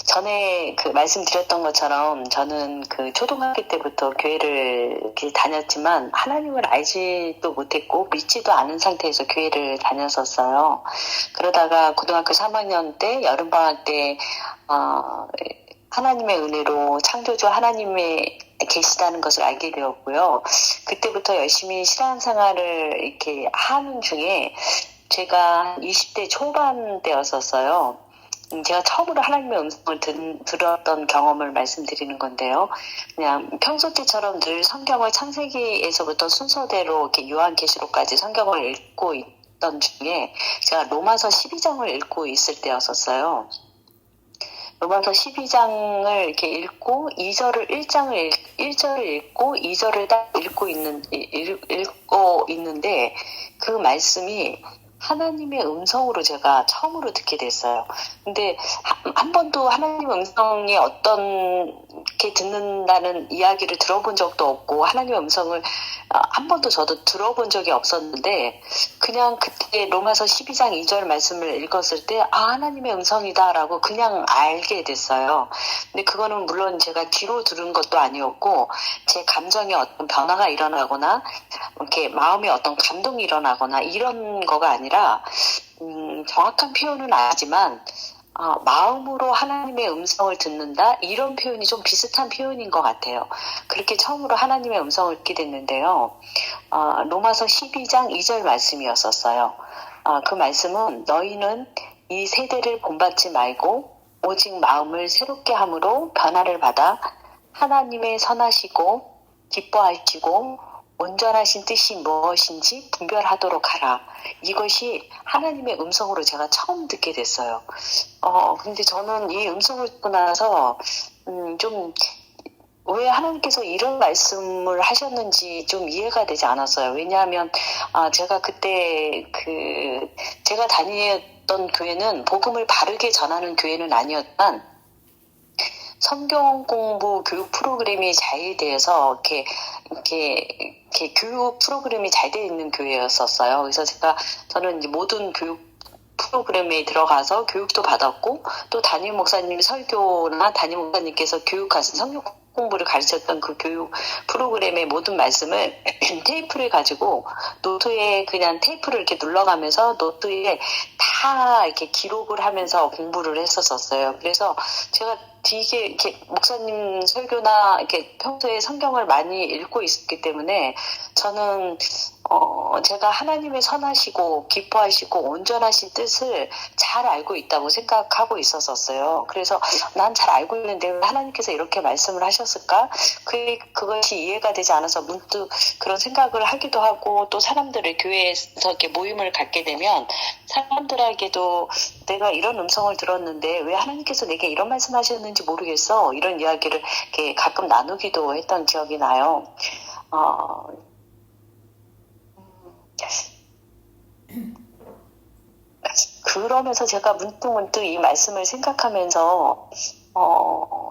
전에 그 말씀드렸던 것처럼 저는 그 초등학교 때부터 교회를 이렇게 다녔지만 하나님을 알지도 못했고 믿지도 않은 상태에서 교회를 다녔었어요. 그러다가 고등학교 3학년 때 여름방학 때 하나님의 은혜로 창조주 하나님의 계시다는 것을 알게 되었고요. 그때부터 열심히 신앙생활을 이렇게 하는 중에 제가 20대 초반 때였었어요. 제가 처음으로 하나님의 음성을 들었던 경험을 말씀드리는 건데요. 그냥 평소 때처럼 늘 성경을 창세기에서부터 순서대로 이렇게 요한계시록까지 성경을 읽고 있던 중에 제가 로마서 12장을 읽고 있을 때였었어요. 로마서 12장을 이렇게 읽고 1절을 읽고 2절을 딱 읽고 있는데 그 말씀이 하나님의 음성으로 제가 처음으로 듣게 됐어요. 근데 한 번도 하나님의 음성이 어떻게 듣는다는 이야기를 들어본 적도 없고 하나님의 음성을 한 번도 저도 들어본 적이 없었는데 그냥 그때 로마서 12장 2절 말씀을 읽었을 때 하나님의 음성이다라고 그냥 알게 됐어요. 근데 그거는 물론 제가 귀로 들은 것도 아니었고 제 감정에 어떤 변화가 일어나거나 이렇게 마음에 어떤 감동이 일어나거나 이런 거가 아니라 정확한 표현은 아니지만 마음으로 하나님의 음성을 듣는다 이런 표현이 좀 비슷한 표현인 것 같아요. 그렇게 처음으로 하나님의 음성을 듣게 됐는데요. 로마서 12장 2절 말씀이었었어요. 그 말씀은 너희는 이 세대를 본받지 말고 오직 마음을 새롭게 함으로 변화를 받아 하나님의 선하시고 기뻐하시고 온전하신 뜻이 무엇인지 분별하도록 하라. 이것이 하나님의 음성으로 제가 처음 듣게 됐어요. 근데 저는 이 음성을 듣고 나서 왜 하나님께서 이런 말씀을 하셨는지 좀 이해가 되지 않았어요. 왜냐하면 제가 그때 제가 다녔던 교회는 복음을 바르게 전하는 교회는 아니었지만 성경 공부 교육 프로그램이 잘 돼서 이렇게 교육 프로그램이 잘 되어 있는 교회였었어요. 그래서 저는 이제 모든 교육 프로그램에 들어가서 교육도 받았고 또 담임 목사님이 설교나 담임 목사님께서 교육하신 성경 공부를 가르쳤던 그 교육 프로그램의 모든 말씀을 테이프를 가지고 노트에 그냥 테이프를 이렇게 눌러가면서 노트에 다 이렇게 기록을 하면서 공부를 했었어요. 그래서 제가 되게 이렇게 목사님 설교나 이렇게 평소에 성경을 많이 읽고 있었기 때문에 저는 제가 하나님의 선하시고 기뻐하시고 온전하신 뜻을 잘 알고 있다고 생각하고 있었어요. 그래서 난 잘 알고 있는데 왜 하나님께서 이렇게 말씀을 하셨을까? 그것이 이해가 되지 않아서 문득 그런 생각을 하기도 하고 또 사람들을 교회에서 이렇게 모임을 갖게 되면 사람들에게도 내가 이런 음성을 들었는데 왜 하나님께서 내게 이런 말씀하셨는지 모르겠어. 이런 이야기를 이렇게 가끔 나누기도 했던 기억이 나요. 그러면서 제가 문득 이 말씀을 생각하면서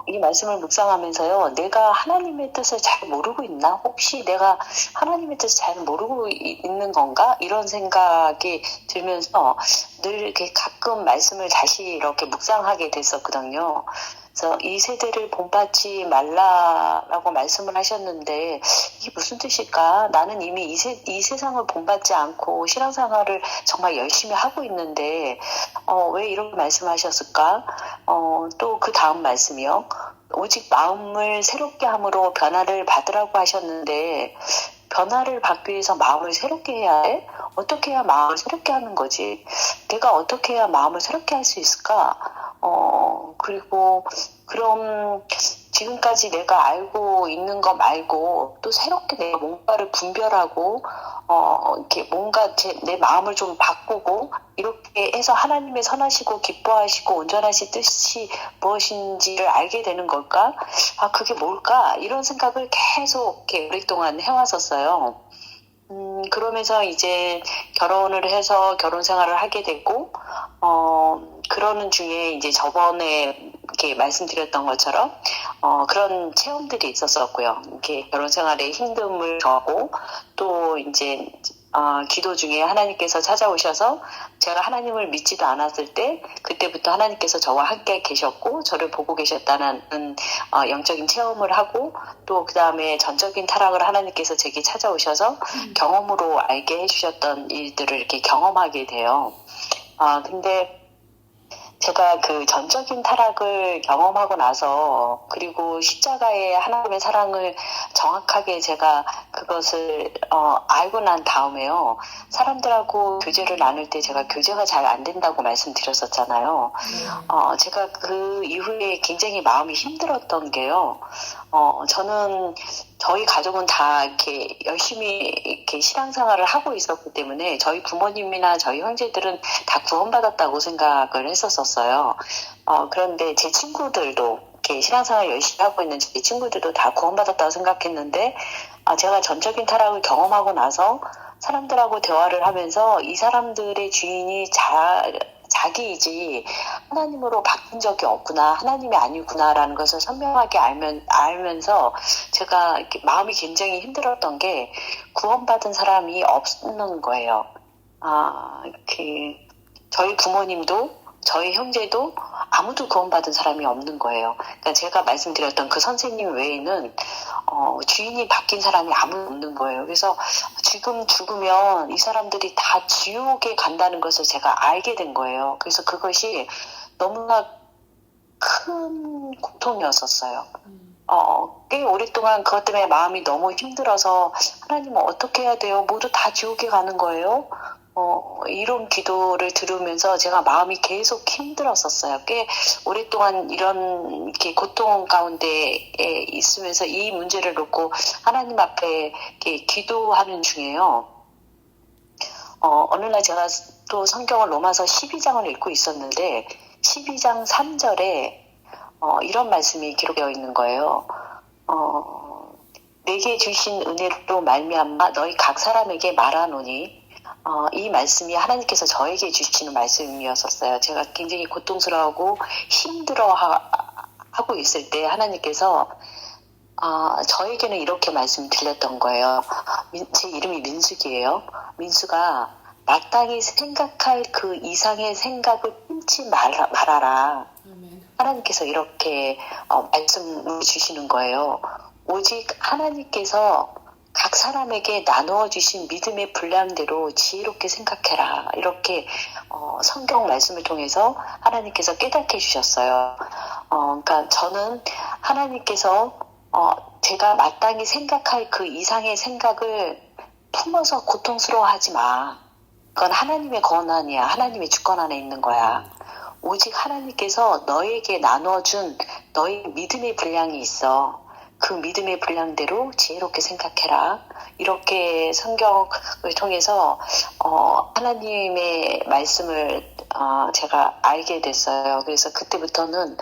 이 말씀을 묵상하면서요. 내가 하나님의 뜻을 잘 모르고 있나? 혹시 내가 하나님의 뜻을 잘 모르고 있는 건가? 이런 생각이 들면서 늘 이렇게 가끔 말씀을 다시 이렇게 묵상하게 됐었거든요. 그래서 이 세대를 본받지 말라라고 말씀을 하셨는데 이게 무슨 뜻일까? 나는 이미 이 세상을 본받지 않고 신앙생활을 정말 열심히 하고 있는데 왜 이런 말씀하셨을까? 또 그 다음 말씀이요. 오직 마음을 새롭게 함으로 변화를 받으라고 하셨는데 변화를 받기 위해서 마음을 새롭게 해야 해? 어떻게 해야 마음을 새롭게 하는 거지? 내가 어떻게 해야 마음을 새롭게 할 수 있을까? 그리고 그럼 지금까지 내가 알고 있는 거 말고 또 새롭게 내가 뭔가를 분별하고 이렇게 뭔가 내 마음을 좀 바꾸고 이렇게 해서 하나님의 선하시고 기뻐하시고 온전하신 뜻이 무엇인지를 알게 되는 걸까? 그게 뭘까? 이런 생각을 계속 이렇게 오랫동안 해왔었어요. 그러면서 이제 결혼을 해서 결혼 생활을 하게 되고, 그러는 중에 이제 저번에 이렇게 말씀드렸던 것처럼, 그런 체험들이 있었었고요. 이렇게 결혼 생활에 힘듦을 겪고, 또 이제 기도 중에 하나님께서 찾아오셔서 제가 하나님을 믿지도 않았을 때 그때부터 하나님께서 저와 함께 계셨고 저를 보고 계셨다는 영적인 체험을 하고 또 그 다음에 전적인 타락을 하나님께서 제게 찾아오셔서 경험으로 알게 해주셨던 일들을 이렇게 경험하게 돼요. 근데 제가 그 전적인 타락을 경험하고 나서 그리고 십자가의 하나님의 사랑을 정확하게 제가 그것을 알고 난 다음에요. 사람들하고 교제를 나눌 때 제가 교제가 잘 안 된다고 말씀드렸었잖아요. 제가 그 이후에 굉장히 마음이 힘들었던 게요. 저는 저희 가족은 다 이렇게 열심히 이렇게 신앙생활을 하고 있었기 때문에 저희 부모님이나 저희 형제들은 다 구원받았다고 생각을 했었어요. 그런데 제 친구들도 이렇게 신앙생활 열심히 하고 있는 제 친구들도 다 구원받았다고 생각했는데 제가 전적인 타락을 경험하고 나서 사람들하고 대화를 하면서 이 사람들의 주인이 자기이지 하나님으로 바뀐 적이 없구나, 하나님이 아니구나라는 것을 선명하게 알면서 제가 마음이 굉장히 힘들었던 게 구원받은 사람이 없는 거예요. 저희 부모님도 저희 형제도 아무도 구원받은 사람이 없는 거예요. 그러니까 제가 말씀드렸던 그 선생님 외에는 주인이 바뀐 사람이 아무도 없는 거예요. 그래서 지금 죽으면 이 사람들이 다 지옥에 간다는 것을 제가 알게 된 거예요. 그래서 그것이 너무나 큰 고통이었었어요. 꽤 오랫동안 그것 때문에 마음이 너무 힘들어서 하나님은 어떻게 해야 돼요? 모두 다 지옥에 가는 거예요? 이런 기도를 들으면서 제가 마음이 계속 힘들었었어요. 꽤 오랫동안 이런 이렇게 고통 가운데에 있으면서 이 문제를 놓고 하나님 앞에 이렇게 기도하는 중에요. 어느 날 제가 또 성경을 로마서 12장을 읽고 있었는데 12장 3절에 이런 말씀이 기록되어 있는 거예요. 내게 주신 은혜로 말미암아 너희 각 사람에게 말하노니 이 말씀이 하나님께서 저에게 주시는 말씀이었었어요. 제가 굉장히 고통스러워하고 힘들어하고 있을 때 하나님께서 저에게는 이렇게 말씀이 들렸던 거예요. 제 이름이 민숙이에요. 민수가 마땅히 생각할 그 이상의 생각을 품지 말아라. 하나님께서 이렇게 말씀을 주시는 거예요. 오직 하나님께서 각 사람에게 나누어 주신 믿음의 분량대로 지혜롭게 생각해라. 이렇게 성경 말씀을 통해서 하나님께서 깨닫게 해주셨어요. 그러니까 저는 하나님께서 제가 마땅히 생각할 그 이상의 생각을 품어서 고통스러워하지 마. 그건 하나님의 권한이야. 하나님의 주권 안에 있는 거야. 오직 하나님께서 너에게 나눠준 너의 믿음의 분량이 있어. 그 믿음의 분량대로 지혜롭게 생각해라. 이렇게 성경을 통해서 하나님의 말씀을 제가 알게 됐어요. 그래서 그때부터는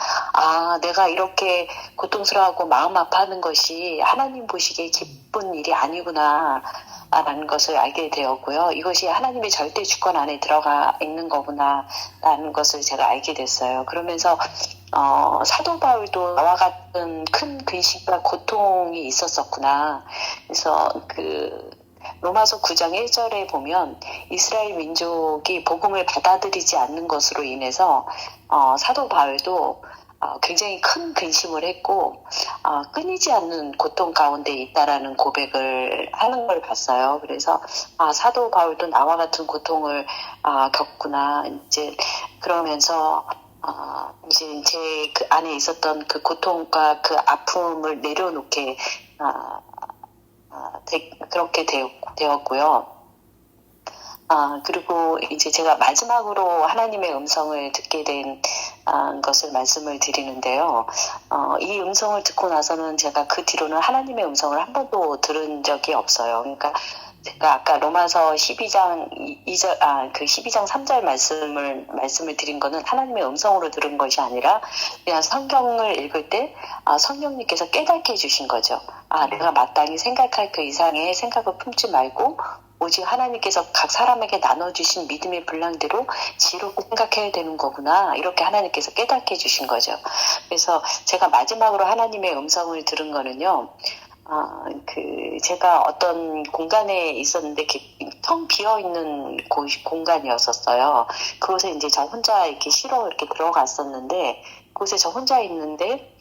내가 이렇게 고통스러워하고 마음 아파하는 것이 하나님 보시기에 기쁜 일이 아니구나 라는 것을 알게 되었고요. 이것이 하나님의 절대 주권 안에 들어가 있는 거구나 라는 것을 제가 알게 됐어요. 그러면서 사도 바울도 나와 같은 큰 근심과 고통이 있었었구나. 그래서 로마서 9장 1절에 보면 이스라엘 민족이 복음을 받아들이지 않는 것으로 인해서 사도 바울도 굉장히 큰 근심을 했고 끊이지 않는 고통 가운데 있다라는 고백을 하는 걸 봤어요. 그래서 사도 바울도 나와 같은 고통을 겪구나. 이제 그러면서 이제 제 그 안에 있었던 그 고통과 그 아픔을 내려놓게 그렇게 되었고요. 그리고 이제 제가 마지막으로 하나님의 음성을 듣게 된 것을 말씀을 드리는데요. 이 음성을 듣고 나서는 제가 그 뒤로는 하나님의 음성을 한 번도 들은 적이 없어요. 그러니까 제가 아까 로마서 12장 2절, 그 12장 3절 말씀을 드린 거는 하나님의 음성으로 들은 것이 아니라 그냥 성경을 읽을 때 성령님께서 깨닫게 해주신 거죠. 내가 마땅히 생각할 그 이상의 생각을 품지 말고 오직 하나님께서 각 사람에게 나눠주신 믿음의 분량대로 지혜롭게 생각해야 되는 거구나. 이렇게 하나님께서 깨닫게 해주신 거죠. 그래서 제가 마지막으로 하나님의 음성을 들은 거는요. 제가 어떤 공간에 있었는데, 이렇게 텅 비어있는 공간이었었어요. 그곳에 이제 저 혼자 이렇게 쉬러 이렇게 들어갔었는데, 그곳에 저 혼자 있는데,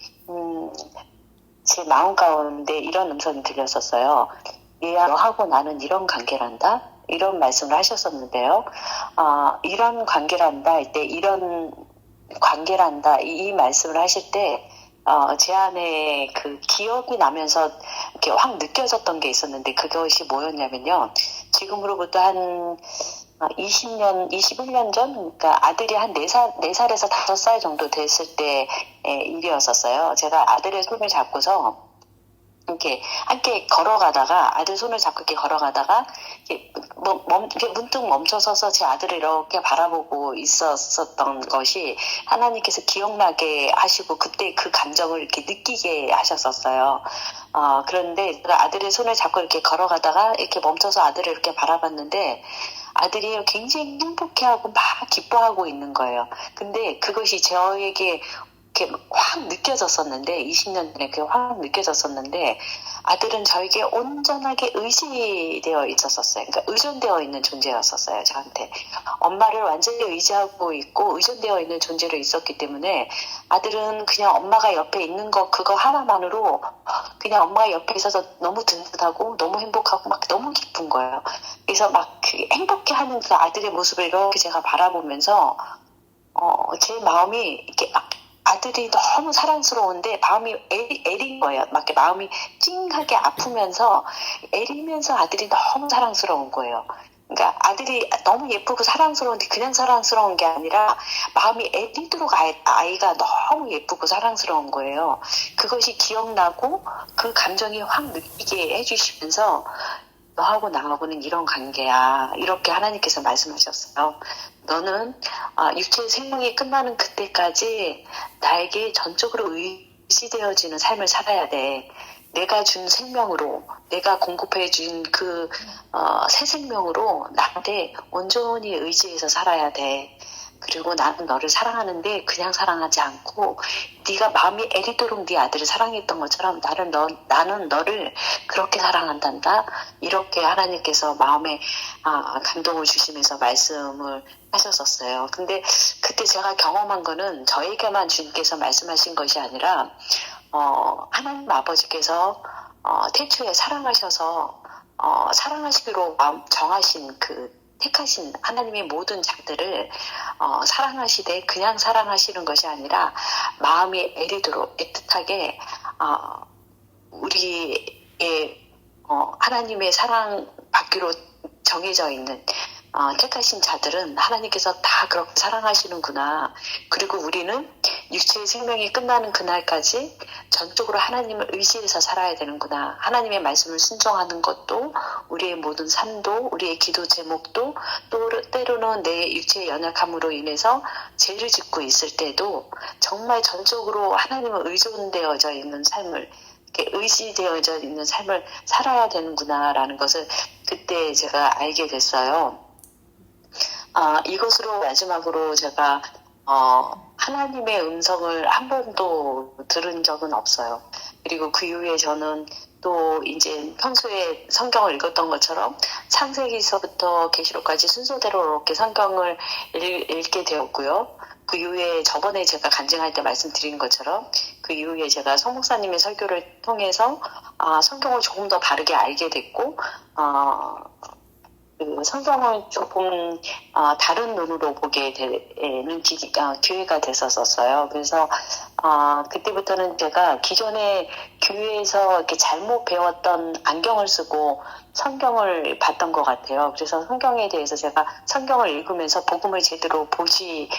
제 마음 가운데 이런 음성이 들렸었어요. 얘야, 너하고 나는 이런 관계란다? 이런 말씀을 하셨었는데요. 이런 관계란다, 이때 이런 관계란다, 이 말씀을 하실 때, 제 안에 그 기억이 나면서 이렇게 확 느껴졌던 게 있었는데, 그것이 뭐였냐면요. 지금으로부터 한 20년, 21년 전? 그러니까 아들이 한 4살에서 5살 정도 됐을 때의 일이었었어요. 제가 아들의 손을 잡고서 이렇게 함께 걸어가다가, 아들 손을 잡고 이렇게 걸어가다가 이렇게 문득 멈춰서서 제 아들을 이렇게 바라보고 있었던 것이 하나님께서 기억나게 하시고 그때 그 감정을 이렇게 느끼게 하셨었어요. 그런데 제가 아들의 손을 잡고 이렇게 걸어가다가 이렇게 멈춰서 아들을 이렇게 바라봤는데, 아들이 굉장히 행복해하고 막 기뻐하고 있는 거예요. 근데 그것이 저에게 이렇게 확 느껴졌었는데, 20년 전에 그게 확 느껴졌었는데, 아들은 저에게 온전하게 의지되어 있었어요. 그러니까 의존되어 있는 존재였었어요, 저한테. 엄마를 완전히 의지하고 있고 의존되어 있는 존재로 있었기 때문에, 아들은 그냥 엄마가 옆에 있는 거, 그거 하나만으로 그냥 엄마가 옆에 있어서 너무 든든하고 너무 행복하고 막 너무 기쁜 거예요. 그래서 막 그 행복해하는 그 아들의 모습을 이렇게 제가 바라보면서, 제 마음이 이렇게 막, 아들이 너무 사랑스러운데 마음이 애린 거예요. 막 이렇게 마음이 찡하게 아프면서 애리면서 아들이 너무 사랑스러운 거예요. 그러니까 아들이 너무 예쁘고 사랑스러운데 그냥 사랑스러운 게 아니라 마음이 애리도록 아이가 너무 예쁘고 사랑스러운 거예요. 그것이 기억나고 그 감정이 확 느끼게 해주시면서, 너하고 나하고는 이런 관계야. 이렇게 하나님께서 말씀하셨어요. 너는 육체의 생명이 끝나는 그때까지 나에게 전적으로 의지되어지는 삶을 살아야 돼. 내가 준 생명으로, 내가 공급해 준 그 새 생명으로 나한테 온전히 의지해서 살아야 돼. 그리고 나는 너를 사랑하는데 그냥 사랑하지 않고 네가 마음이 애리도록 네 아들을 사랑했던 것처럼 나는 너를 그렇게 사랑한단다. 이렇게 하나님께서 마음에 감동을 주시면서 말씀을 하셨었어요. 근데 그때 제가 경험한 거는 저에게만 주님께서 말씀하신 것이 아니라 하나님 아버지께서 태초에 사랑하셔서 사랑하시기로 정하신 택하신 하나님의 모든 자들을 사랑하시되 그냥 사랑하시는 것이 아니라 마음이 애리도록 애틋하게 우리의 하나님의 사랑 받기로 정해져 있는 택하신 자들은 하나님께서 다 그렇게 사랑하시는구나. 그리고 우리는 육체의 생명이 끝나는 그날까지 전적으로 하나님을 의지해서 살아야 되는구나. 하나님의 말씀을 순종하는 것도, 우리의 모든 삶도, 우리의 기도 제목도, 또 때로는 내 육체의 연약함으로 인해서 죄를 짓고 있을 때도 정말 전적으로 하나님을 의존되어져 있는 삶을, 의지되어져 있는 삶을 살아야 되는구나라는 것을 그때 제가 알게 됐어요. 이것으로 마지막으로 제가 하나님의 음성을 한 번도 들은 적은 없어요. 그리고 그 이후에 저는 또 이제 평소에 성경을 읽었던 것처럼 창세기서부터 계시록까지 순서대로 이렇게 성경을 읽게 되었고요. 그 이후에 저번에 제가 간증할 때 말씀드린 것처럼 그 이후에 제가 송 목사님의 설교를 통해서 성경을 조금 더 바르게 알게 됐고, 성경을 조금 다른 눈으로 보게 되는 기회가 됐었어요. 그래서 그때부터는 제가 기존에 교회에서 이렇게 잘못 배웠던 안경을 쓰고 성경을 봤던 것 같아요. 그래서 성경에 대해서 제가 성경을 읽으면서 복음을 제대로 보지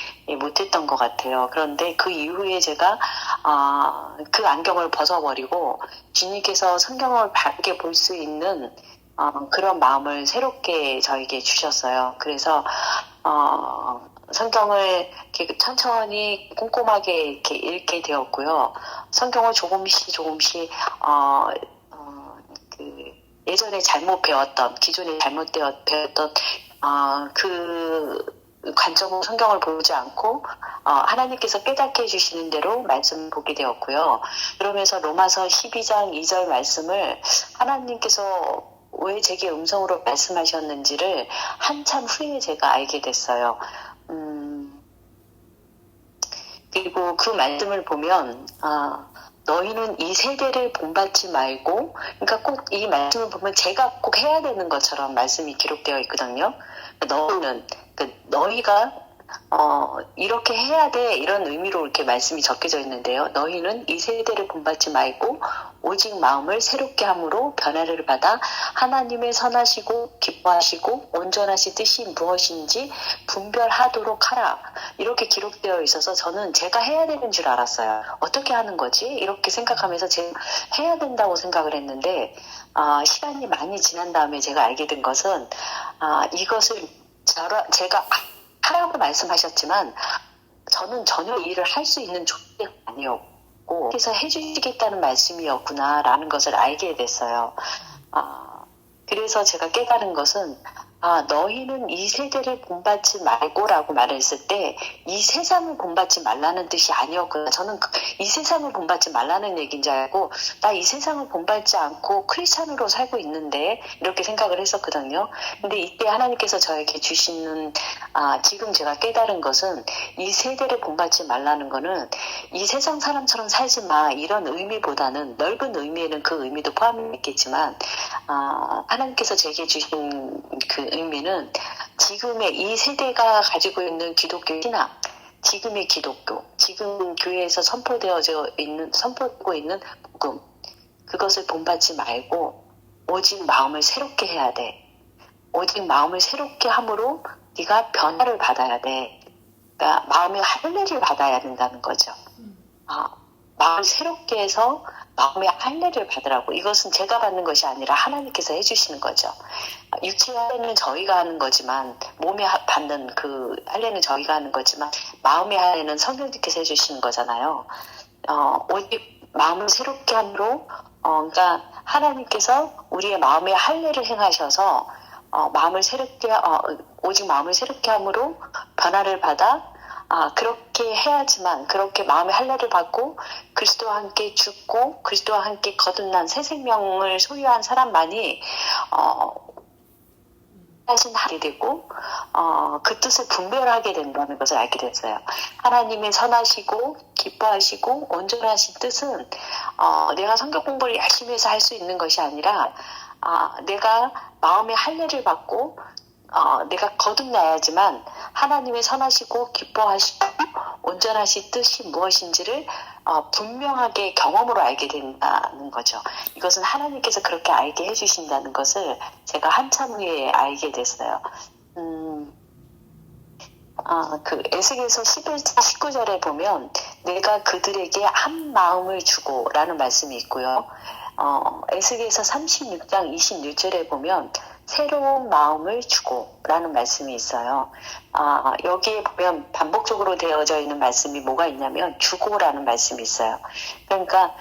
못했던 것 같아요. 그런데 그 이후에 제가 그 안경을 벗어버리고 주님께서 성경을 바르게 볼 수 있는 그런 마음을 새롭게 저에게 주셨어요. 그래서 성경을 이렇게 천천히 꼼꼼하게 이렇게 읽게 되었고요. 성경을 조금씩 예전에 잘못 배웠던, 기존에 배웠던 그 관점으로 성경을 보지 않고 하나님께서 깨닫게 해주시는 대로 말씀을 보게 되었고요. 그러면서 로마서 12장 2절 말씀을 하나님께서 왜 제게 음성으로 말씀하셨는지를 한참 후에 제가 알게 됐어요. 그리고 그 말씀을 보면 너희는 이 세대를 본받지 말고, 그러니까 꼭 이 말씀을 보면 제가 꼭 해야 되는 것처럼 말씀이 기록되어 있거든요. 너희는, 너희가 이렇게 해야 돼, 이런 의미로 이렇게 말씀이 적혀져 있는데요. 너희는 이 세대를 본받지 말고 오직 마음을 새롭게 함으로 변화를 받아 하나님의 선하시고 기뻐하시고 온전하신 뜻이 무엇인지 분별하도록 하라. 이렇게 기록되어 있어서 저는 제가 해야 되는 줄 알았어요. 어떻게 하는 거지? 이렇게 생각하면서 제가 해야 된다고 생각을 했는데 시간이 많이 지난 다음에 제가 알게 된 것은 이것을 제가 하라고 말씀하셨지만 저는 전혀 일을 할 수 있는 존재가 아니었고 그래서 해주시겠다는 말씀이었구나라는 것을 알게 됐어요. 그래서 제가 깨달은 것은 너희는 이 세대를 본받지 말고라고 말했을 때 이 세상을 본받지 말라는 뜻이 아니었구나. 저는 이 세상을 본받지 말라는 얘기인 줄 알고 나 이 세상을 본받지 않고 크리스찬으로 살고 있는데 이렇게 생각을 했었거든요. 근데 이때 하나님께서 저에게 주시는 지금 제가 깨달은 것은 이 세대를 본받지 말라는 거는 이 세상 사람처럼 살지 마 이런 의미보다는 넓은 의미에는 그 의미도 포함이 있겠지만 하나님께서 제게 주신 그 의미는 지금의 이 세대가 가지고 있는 기독교 신앙, 지금의 기독교, 지금 교회에서 선포되고 있는 복음, 그것을 본받지 말고 오직 마음을 새롭게 해야 돼. 오직 마음을 새롭게 함으로 네가 변화를 받아야 돼. 그러니까 마음의 할례를 받아야 된다는 거죠. 마음을 새롭게 해서 마음의 할례를 받으라고. 이것은 제가 받는 것이 아니라 하나님께서 해주시는 거죠. 육체의 할례는 저희가 하는 거지만 몸에 받는 그 할례는 저희가 하는 거지만 마음의 할례는 성령님께서 해주시는 거잖아요. 오직 마음을 새롭게 함으로 그러니까 하나님께서 우리의 마음의 할례를 행하셔서 오직 마음을 새롭게 함으로 변화를 받아 그렇게 해야지만 그렇게 마음의 할례를 받고 그리스도와 함께 죽고 그리스도와 함께 거듭난 새 생명을 소유한 사람만이 하신 하게 되고 그 뜻을 분별하게 된다는 것을 알게 됐어요. 하나님의 선하시고 기뻐하시고 온전하신 뜻은 내가 성경 공부를 열심히 해서 할 수 있는 것이 아니라 내가 마음의 할례를 받고 내가 거듭나야지만 하나님의 선하시고 기뻐하시고 온전하신 뜻이 무엇인지를 분명하게 경험으로 알게 된다는 거죠. 이것은 하나님께서 그렇게 알게 해주신다는 것을 제가 한참 후에 알게 됐어요. 그 에스겔서 11장 19절에 보면 내가 그들에게 한 마음을 주고 라는 말씀이 있고요. 에스겔서 36장 26절에 보면 새로운 마음을 주고 라는 말씀이 있어요. 여기에 보면 반복적으로 되어져 있는 말씀이 뭐가 있냐면 주고라는 말씀이 있어요. 그러니까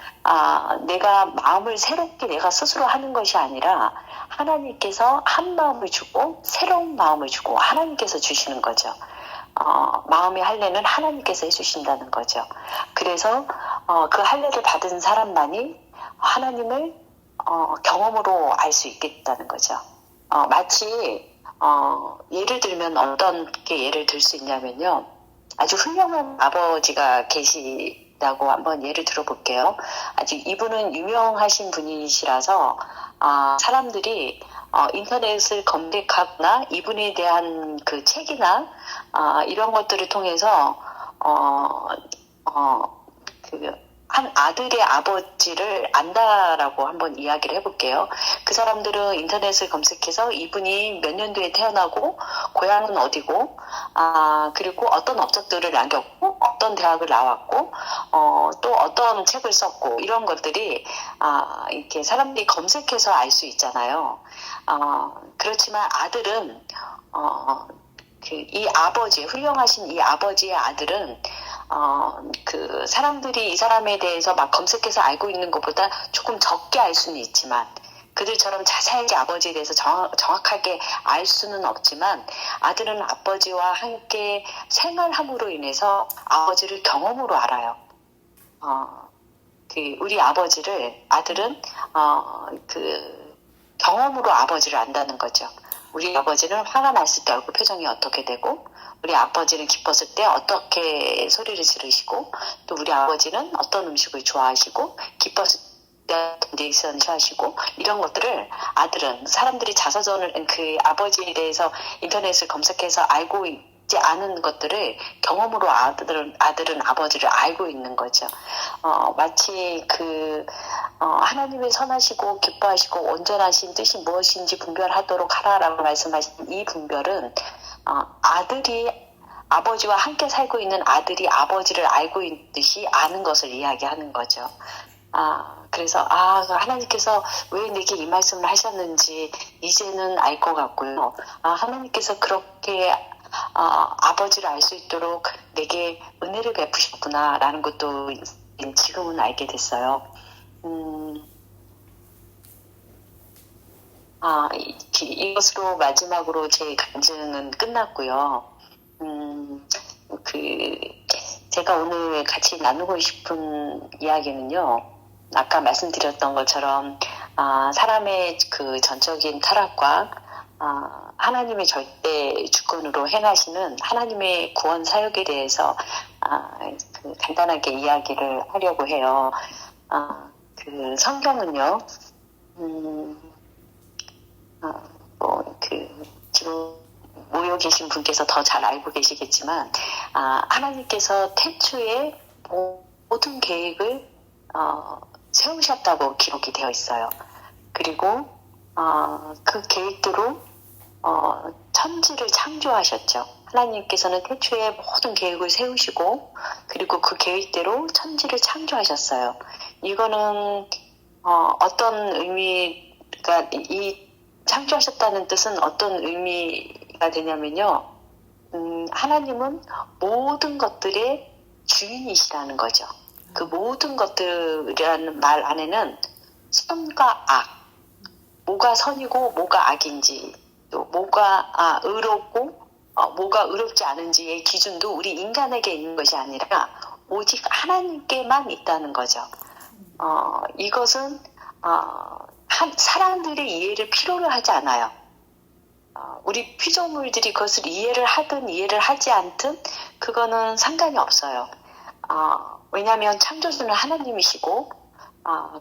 내가 마음을 새롭게 내가 스스로 하는 것이 아니라 하나님께서 한 마음을 주고 새로운 마음을 주고 하나님께서 주시는 거죠. 마음의 할례는 하나님께서 해주신다는 거죠. 그래서 그 할례를 받은 사람만이 하나님을 경험으로 알 수 있겠다는 거죠. 마치 예를 들면 어떤 게 예를 들 수 있냐면요. 아주 훌륭한 아버지가 계시다고 한번 예를 들어볼게요. 아주 이분은 유명하신 분이시라서 사람들이 인터넷을 검색하거나 이분에 대한 그 책이나 이런 것들을 통해서 한 아들의 아버지를 안다라고 한번 이야기를 해볼게요. 그 사람들은 인터넷을 검색해서 이분이 몇 년도에 태어나고 고향은 어디고 그리고 어떤 업적들을 남겼고 어떤 대학을 나왔고 또 어떤 책을 썼고 이런 것들이 이렇게 사람들이 검색해서 알 수 있잖아요. 그렇지만 아들은 이 아버지, 훌륭하신 이 아버지의 아들은 그 사람들이 이 사람에 대해서 막 검색해서 알고 있는 것보다 조금 적게 알 수는 있지만 그들처럼 자세하게 아버지에 대해서 정확하게 알 수는 없지만 아들은 아버지와 함께 생활함으로 인해서 아버지를 경험으로 알아요. 우리 아버지를 아들은 경험으로 아버지를 안다는 거죠. 우리 아버지는 화가 났을 때 얼굴 표정이 어떻게 되고, 우리 아버지는 기뻤을 때 어떻게 소리를 지르시고, 또 우리 아버지는 어떤 음식을 좋아하시고, 기뻤을 때 리액션 하시고, 이런 것들을 아들은 사람들이 자서전을 그 아버지에 대해서 인터넷을 검색해서 알고 있지 않은 것들을 경험으로 아들은 아버지를 알고 있는 거죠. 마치 하나님의 선하시고 기뻐하시고 온전하신 뜻이 무엇인지 분별하도록 하라라고 말씀하신 이 분별은 아들이 아버지와 함께 살고 있는 아들이 아버지를 알고 있듯이 아는 것을 이야기하는 거죠. 그래서 하나님께서 왜 내게 이 말씀을 하셨는지 이제는 알 것 같고요. 하나님께서 그렇게 아버지를 알 수 있도록 내게 은혜를 베푸셨구나라는 것도 지금은 알게 됐어요. 이것으로 마지막으로 제 간증은 끝났고요. 제가 오늘 같이 나누고 싶은 이야기는요, 아까 말씀드렸던 것처럼 사람의 그 전적인 타락과 하나님의 절대 주권으로 행하시는 하나님의 구원 사역에 대해서 간단하게 이야기를 하려고 해요. 성경은요, 지금 모여 계신 분께서 더 잘 알고 계시겠지만, 하나님께서 태초에 모든 계획을 세우셨다고 기록이 되어 있어요. 그리고 그 계획대로 천지를 창조하셨죠. 하나님께서는 태초에 모든 계획을 세우시고, 그리고 그 계획대로 천지를 창조하셨어요. 이거는 어떤 의미가, 이 창조하셨다는 뜻은 어떤 의미가 되냐면요, 하나님은 모든 것들의 주인이시라는 거죠. 그 모든 것들이라는 말 안에는 선과 악, 뭐가 선이고 뭐가 악인지, 또 뭐가 의롭고 뭐가 의롭지 않은지의 기준도 우리 인간에게 있는 것이 아니라 오직 하나님께만 있다는 거죠. 이것은 사람들의 이해를 필요로 하지 않아요. 우리 피조물들이 그것을 이해를 하든 이해를 하지 않든 그거는 상관이 없어요. 왜냐하면 창조주는 하나님이시고,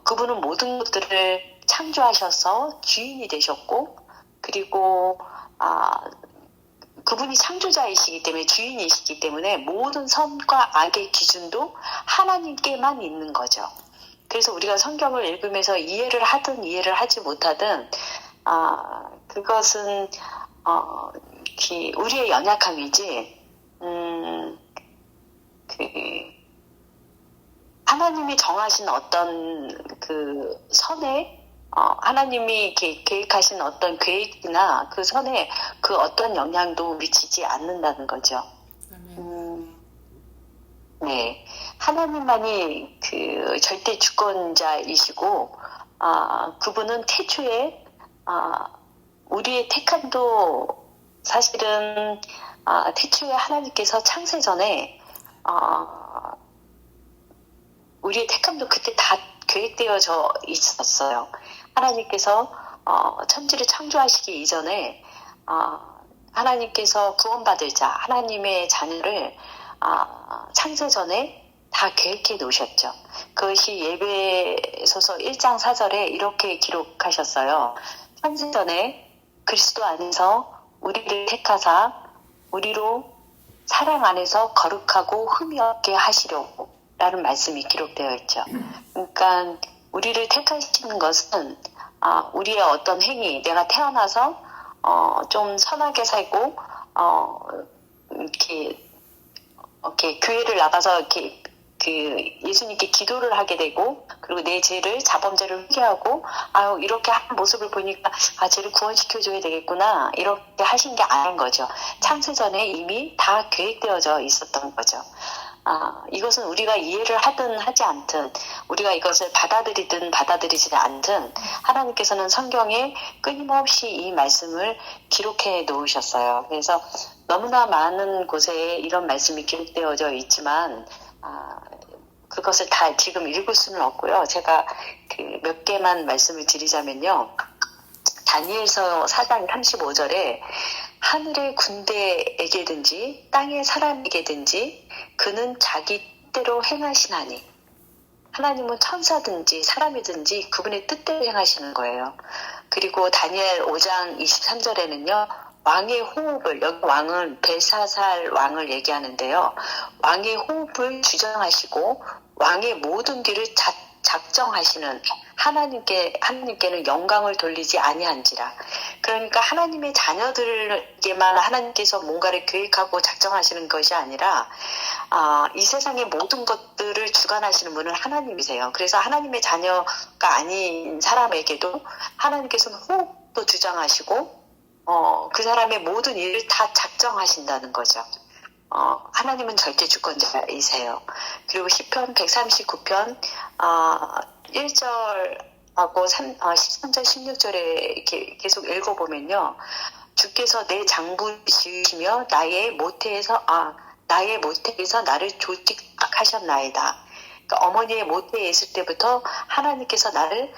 그분은 모든 것들을 창조하셔서 주인이 되셨고, 그리고 그분이 창조자이시기 때문에, 주인이시기 때문에 모든 선과 악의 기준도 하나님께만 있는 거죠. 그래서 우리가 성경을 읽으면서 이해를 하든 이해를 하지 못하든 그것은 우리의 연약함이지, 하나님이 정하신 어떤 그 선에, 하나님이 계획하신 어떤 계획이나 그 선에 그 어떤 영향도 미치지 않는다는 거죠. 네. 하나님만이 그 절대 주권자이시고, 그분은 태초에, 우리의 택함도 사실은, 태초에 하나님께서 창세 전에, 우리의 택함도 그때 다 계획되어져 있었어요. 하나님께서 천지를 창조하시기 이전에 하나님께서 구원받을 자, 하나님의 자녀를 창세 전에 다 계획해 놓으셨죠. 그것이 예배소서 1장 4절에 이렇게 기록하셨어요. 창세 전에 그리스도 안에서 우리를 택하사 우리로 사랑 안에서 거룩하고 흠이 없게 하시려고 라는 말씀이 기록되어 있죠. 그러니까 우리를 택하시는 것은 우리의 어떤 행위, 내가 태어나서 좀 선하게 살고 이렇게 교회를 나가서 이렇게 예수님께 기도를 하게 되고, 그리고 내 죄를, 자범죄를 회개하고, 이렇게 하는 모습을 보니까 죄를 구원시켜줘야 되겠구나, 이렇게 하신 게 아닌 거죠. 창세 전에 이미 다 계획되어져 있었던 거죠. 이것은 우리가 이해를 하든 하지 않든, 우리가 이것을 받아들이든 받아들이지 않든, 하나님께서는 성경에 끊임없이 이 말씀을 기록해 놓으셨어요. 그래서 너무나 많은 곳에 이런 말씀이 기록되어져 있지만, 그것을 다 지금 읽을 수는 없고요. 제가 몇 개만 말씀을 드리자면요. 다니엘서 4장 35절에 하늘의 군대에게든지 땅의 사람에게든지 그는 자기 뜻대로 행하시나니, 하나님은 천사든지 사람이든지 그분의 뜻대로 행하시는 거예요. 그리고 다니엘 5장 23절에는요. 왕의 호흡을, 여기 왕은 벨사살 왕을 얘기하는데요. 왕의 호흡을 주장하시고 왕의 모든 길을 작정하시는 하나님께는 영광을 돌리지 아니한지라. 그러니까 하나님의 자녀들에게만 하나님께서 뭔가를 계획하고 작정하시는 것이 아니라 이 세상의 모든 것들을 주관하시는 분은 하나님이세요. 그래서 하나님의 자녀가 아닌 사람에게도 하나님께서는 호흡도 주장하시고 그 사람의 모든 일을 다 작정하신다는 거죠. 하나님은 절대 주권자이세요. 그리고 시편 139편 1절하고 13절 16절에 이렇게 계속 읽어보면요. 주께서 내 장부 지으시며 나의 모태에서 나를 조직하셨나이다. 그러니까 어머니의 모태에 있을 때부터 하나님께서 나를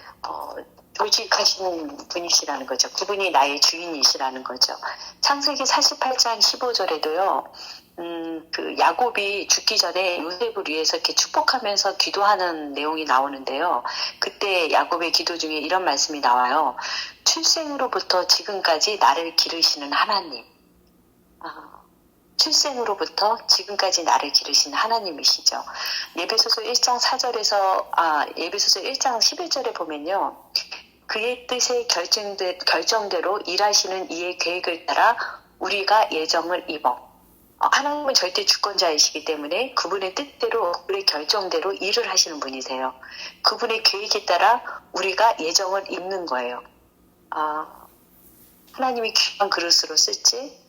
조직하시는 분이시라는 거죠. 그분이 나의 주인이시라는 거죠. 창세기 48장 15절에도요. 야곱이 죽기 전에 요셉을 위해서 이렇게 축복하면서 기도하는 내용이 나오는데요. 그때 야곱의 기도 중에 이런 말씀이 나와요. 출생으로부터 지금까지 나를 기르시는 하나님. 출생으로부터 지금까지 나를 기르신 하나님이시죠. 예배소서 1장 4절에서 예배소서 1장 11절에 보면요. 그의 뜻에 결정대로 일하시는 이의 계획을 따라 우리가 예정을 입어. 하나님은 절대 주권자이시기 때문에 그분의 뜻대로, 그분의 결정대로 일을 하시는 분이세요. 그분의 계획에 따라 우리가 예정을 입는 거예요. 하나님이 귀한 그릇으로 쓸지,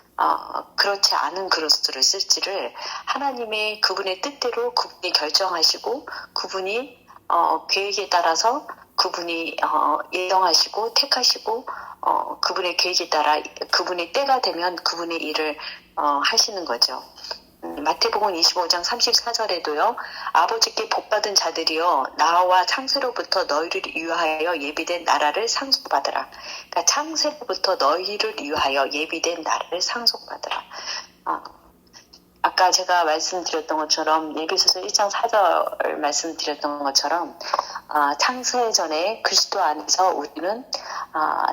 그렇지 않은 그릇으로 쓸지를 하나님의 그분의 뜻대로 그분이 결정하시고, 그분이 계획에 따라서 그분이 예정하시고 택하시고 그분의 계획에 따라 그분의 때가 되면 그분의 일을 하시는 거죠. 마태복음 25장 34절에도요. 아버지께 복받은 자들이여 나와 창세로부터 너희를 위하여 예비된 나라를 상속받으라. 그러니까 창세로부터 너희를 위하여 예비된 나라를 상속받으라. 아까 제가 말씀드렸던 것처럼 예배소서 1장 4절 말씀드렸던 것처럼 창세 전에 그리스도 안에서 우리는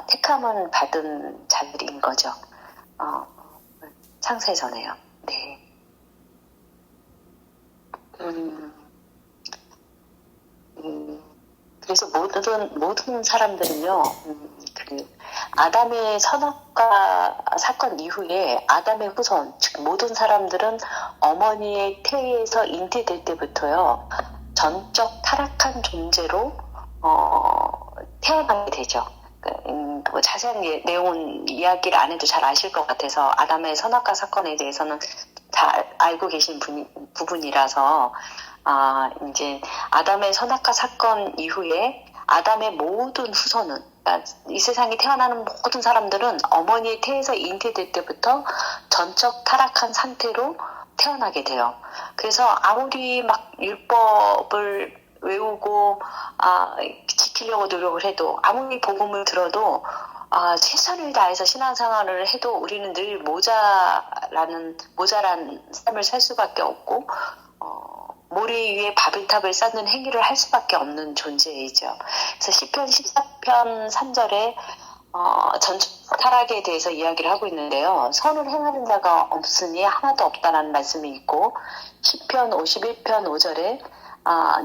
택함을 받은 자들인 거죠. 창세 전에요. 네. 그래서 모든 사람들은요, 아담의 선악과 사건 이후에 아담의 후손, 즉 모든 사람들은 어머니의 태에서 잉태될 때부터요, 전적 타락한 존재로 태어나게 되죠. 자세한 내용은 이야기를 안 해도 잘 아실 것 같아서 아담의 선악과 사건에 대해서는 잘 알고 계신 부분이라서 이제 아담의 선악과 사건 이후에 아담의 모든 후손은, 그러니까 이 세상에 태어나는 모든 사람들은 어머니의 태에서 잉태될 때부터 전적 타락한 상태로 태어나게 돼요. 그래서 아무리 막 율법을 외우고 지키려고 노력을 해도, 아무리 복음을 들어도 최선을 다해서 신앙생활을 해도 우리는 늘 모자란 삶을 살 수밖에 없고 모래 위에 바벨탑을 쌓는 행위를 할 수밖에 없는 존재이죠. 그래서 시편 14편 3절에 전적 타락에 대해서 이야기를 하고 있는데요. 선을 행하는 자가 없으니 하나도 없다라는 말씀이 있고, 시편 51편 5절에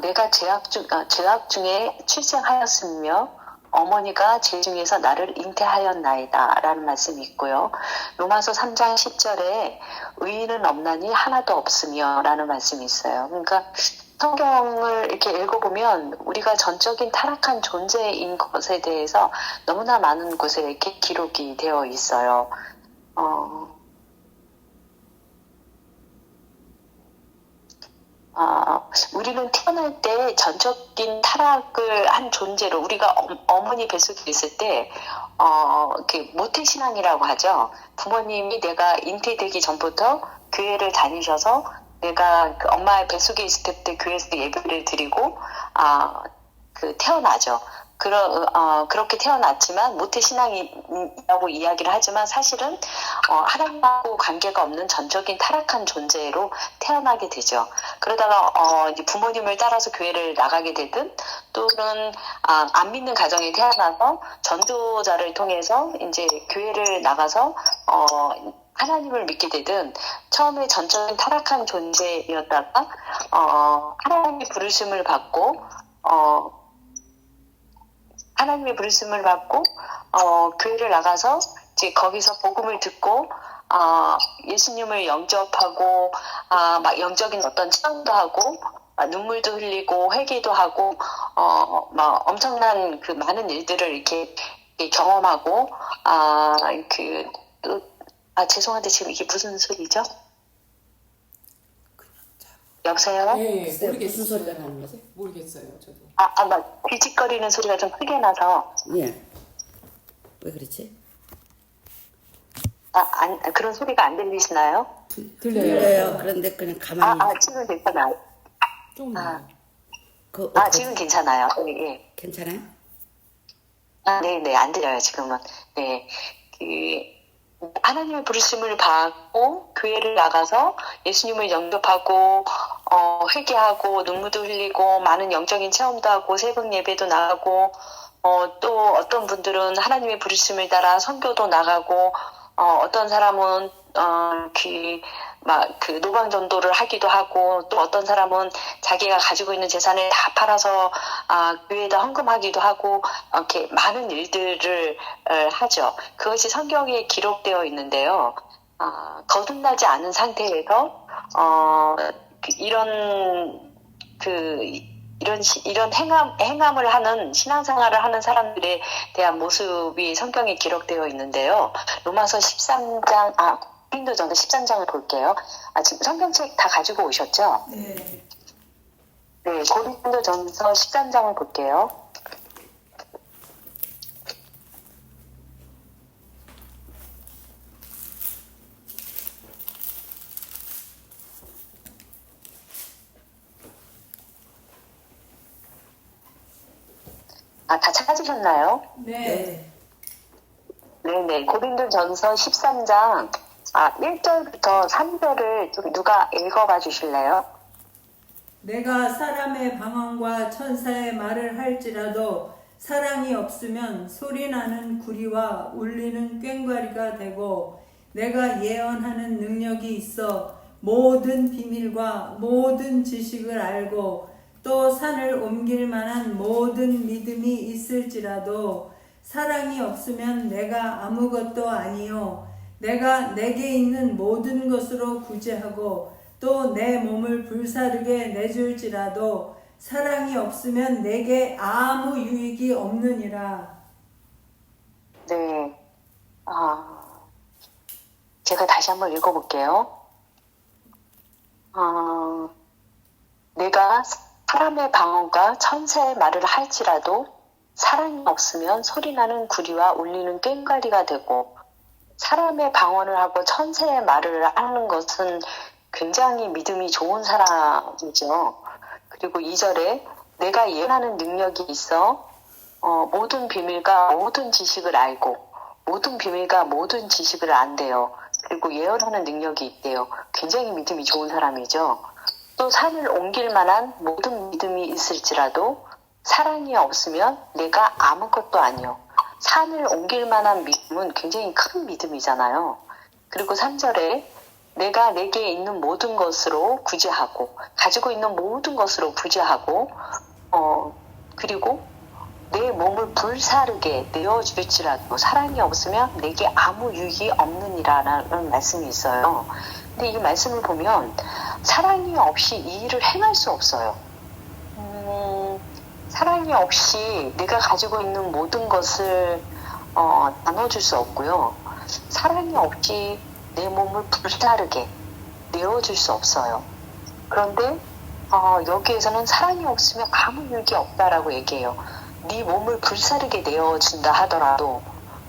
내가 죄악 중에 출생하였으며 어머니가 죄 중에서 나를 잉태하였나이다 라는 말씀이 있고요. 로마서 3장 10절에 의인은 없나니 하나도 없으며 라는 말씀이 있어요. 그러니까 성경을 이렇게 읽어보면 우리가 전적인 타락한 존재인 것에 대해서 너무나 많은 곳에 이렇게 기록이 되어 있어요. 우리는 태어날 때 전적인 타락을 한 존재로 우리가 어머니 뱃속에 있을 때 그 모태신앙이라고 하죠. 부모님이 내가 잉태되기 전부터 교회를 다니셔서 내가 그 엄마의 뱃속에 있을 때부터 교회에서 예배를 드리고 태어나죠. 그렇게 태어났지만 모태신앙이라고 이야기를 하지만 사실은 하나님하고 관계가 없는 전적인 타락한 존재로 태어나게 되죠. 그러다가 이제 부모님을 따라서 교회를 나가게 되든 또는 안 믿는 가정에 태어나서 전도자를 통해서 이제 교회를 나가서 하나님을 믿게 되든 처음에 전적인 타락한 존재였다가 하나님의 부르심을 받고 교회를 나가서 이제 거기서 복음을 듣고 예수님을 영접하고 막 영적인 어떤 체험도 하고 눈물도 흘리고 회개도 하고 막 엄청난 그 많은 일들을 이렇게 경험하고 죄송한데 지금 이게 무슨 소리죠? 여보세요? 네, 글쎄요, 모르겠어요. 무슨 소리가 나는 거지? 모르겠어요, 저도. 막 뒤집거리는 소리가 좀 크게 나서. 예. 왜 그렇지? 그런 소리가 안 들리시나요? 들려요. 그런데 그냥 가만히. 지금 괜찮아요. 좀 지금 괜찮아요. 예. 괜찮아요? 네, 안 들려요, 지금은. 네. 하나님의 부르심을 받고 교회를 나가서 예수님을 영접하고 회개하고 눈물도 흘리고 많은 영적인 체험도 하고 새벽 예배도 나가고 또 어떤 분들은 하나님의 부르심을 따라 선교도 나가고 어떤 사람은 그 노방전도를 하기도 하고 또 어떤 사람은 자기가 가지고 있는 재산을 다 팔아서 교회에다 헌금하기도 하고 이렇게 많은 일들을 하죠. 그것이 성경에 기록되어 있는데요. 거듭나지 않은 상태에서 이런 행함을 하는 신앙생활을 하는 사람들에 대한 모습이 성경에 기록되어 있는데요. 로마서 13장, 고린도전서 13장을 볼게요. 지금 성경책 다 가지고 오셨죠? 네. 네, 고린도전서 13장을 볼게요. 다 찾으셨나요? 네. 네네. 고린도전서 13장 1절부터 3절을 좀 누가 읽어봐 주실래요? 내가 사람의 방언과 천사의 말을 할지라도 사랑이 없으면 소리나는 구리와 울리는 꽹과리가 되고 내가 예언하는 능력이 있어 모든 비밀과 모든 지식을 알고 또 산을 옮길 만한 모든 믿음이 있을지라도 사랑이 없으면 내가 아무것도 아니요 내가 내게 있는 모든 것으로 구제하고 또 내 몸을 불사르게 내줄지라도 사랑이 없으면 내게 아무 유익이 없느니라. 네. 제가 다시 한번 읽어볼게요. 내가 사람의 방언과 천사의 말을 할지라도 사랑이 없으면 소리나는 구리와 울리는 꽹과리가 되고 사람의 방언을 하고 천사의 말을 하는 것은 굉장히 믿음이 좋은 사람이죠. 그리고 2절에 내가 예언하는 능력이 있어 모든 비밀과 모든 지식을 알고 모든 비밀과 모든 지식을 안대요. 그리고 예언하는 능력이 있대요. 굉장히 믿음이 좋은 사람이죠. 또 산을 옮길 만한 모든 믿음이 있을지라도 사랑이 없으면 내가 아무것도 아니요. 산을 옮길 만한 믿음은 굉장히 큰 믿음이잖아요. 그리고 3절에 내가 내게 있는 모든 것으로 구제하고 가지고 있는 모든 것으로 구제하고 그리고 내 몸을 불사르게 내어줄지라도 사랑이 없으면 내게 아무 유익이 없느니라라는 말씀이 있어요. 근데 이 말씀을 보면 사랑이 없이 이 일을 행할 수 없어요. 사랑이 없이 내가 가지고 있는 모든 것을 나눠줄 수 없고요. 사랑이 없이 내 몸을 불사르게 내어줄 수 없어요. 그런데 여기에서는 사랑이 없으면 아무 유익이 없다라고 얘기해요. 네 몸을 불사르게 내어준다 하더라도,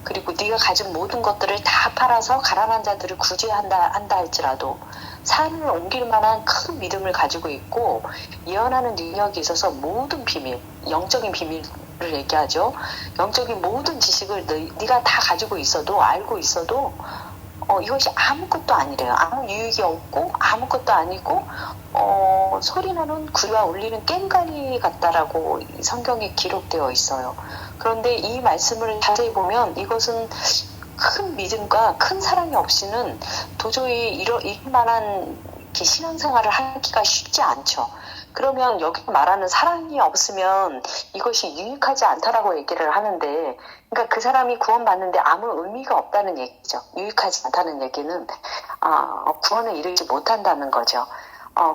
그리고 네가 가진 모든 것들을 다 팔아서 가난한 자들을 구제한다 할지라도 산을 옮길 만한 큰 믿음을 가지고 있고 예언하는 능력이 있어서 모든 비밀, 영적인 비밀을 얘기하죠. 영적인 모든 지식을 네가 다 가지고 있어도, 알고 있어도 이것이 아무것도 아니래요. 아무 유익이 없고 아무것도 아니고 소리나는 구리와 울리는 꽹과리 같다라고 성경에 기록되어 있어요. 그런데 이 말씀을 자세히 보면 이것은 큰 믿음과 큰 사랑이 없이는 도저히 이만한 신앙생활을 하기가 쉽지 않죠. 그러면 여기 말하는 사랑이 없으면 이것이 유익하지 않다라고 얘기를 하는데, 그러니까 그 사람이 구원받는데 아무 의미가 없다는 얘기죠. 유익하지 않다는 얘기는 구원에 이르지 못한다는 거죠.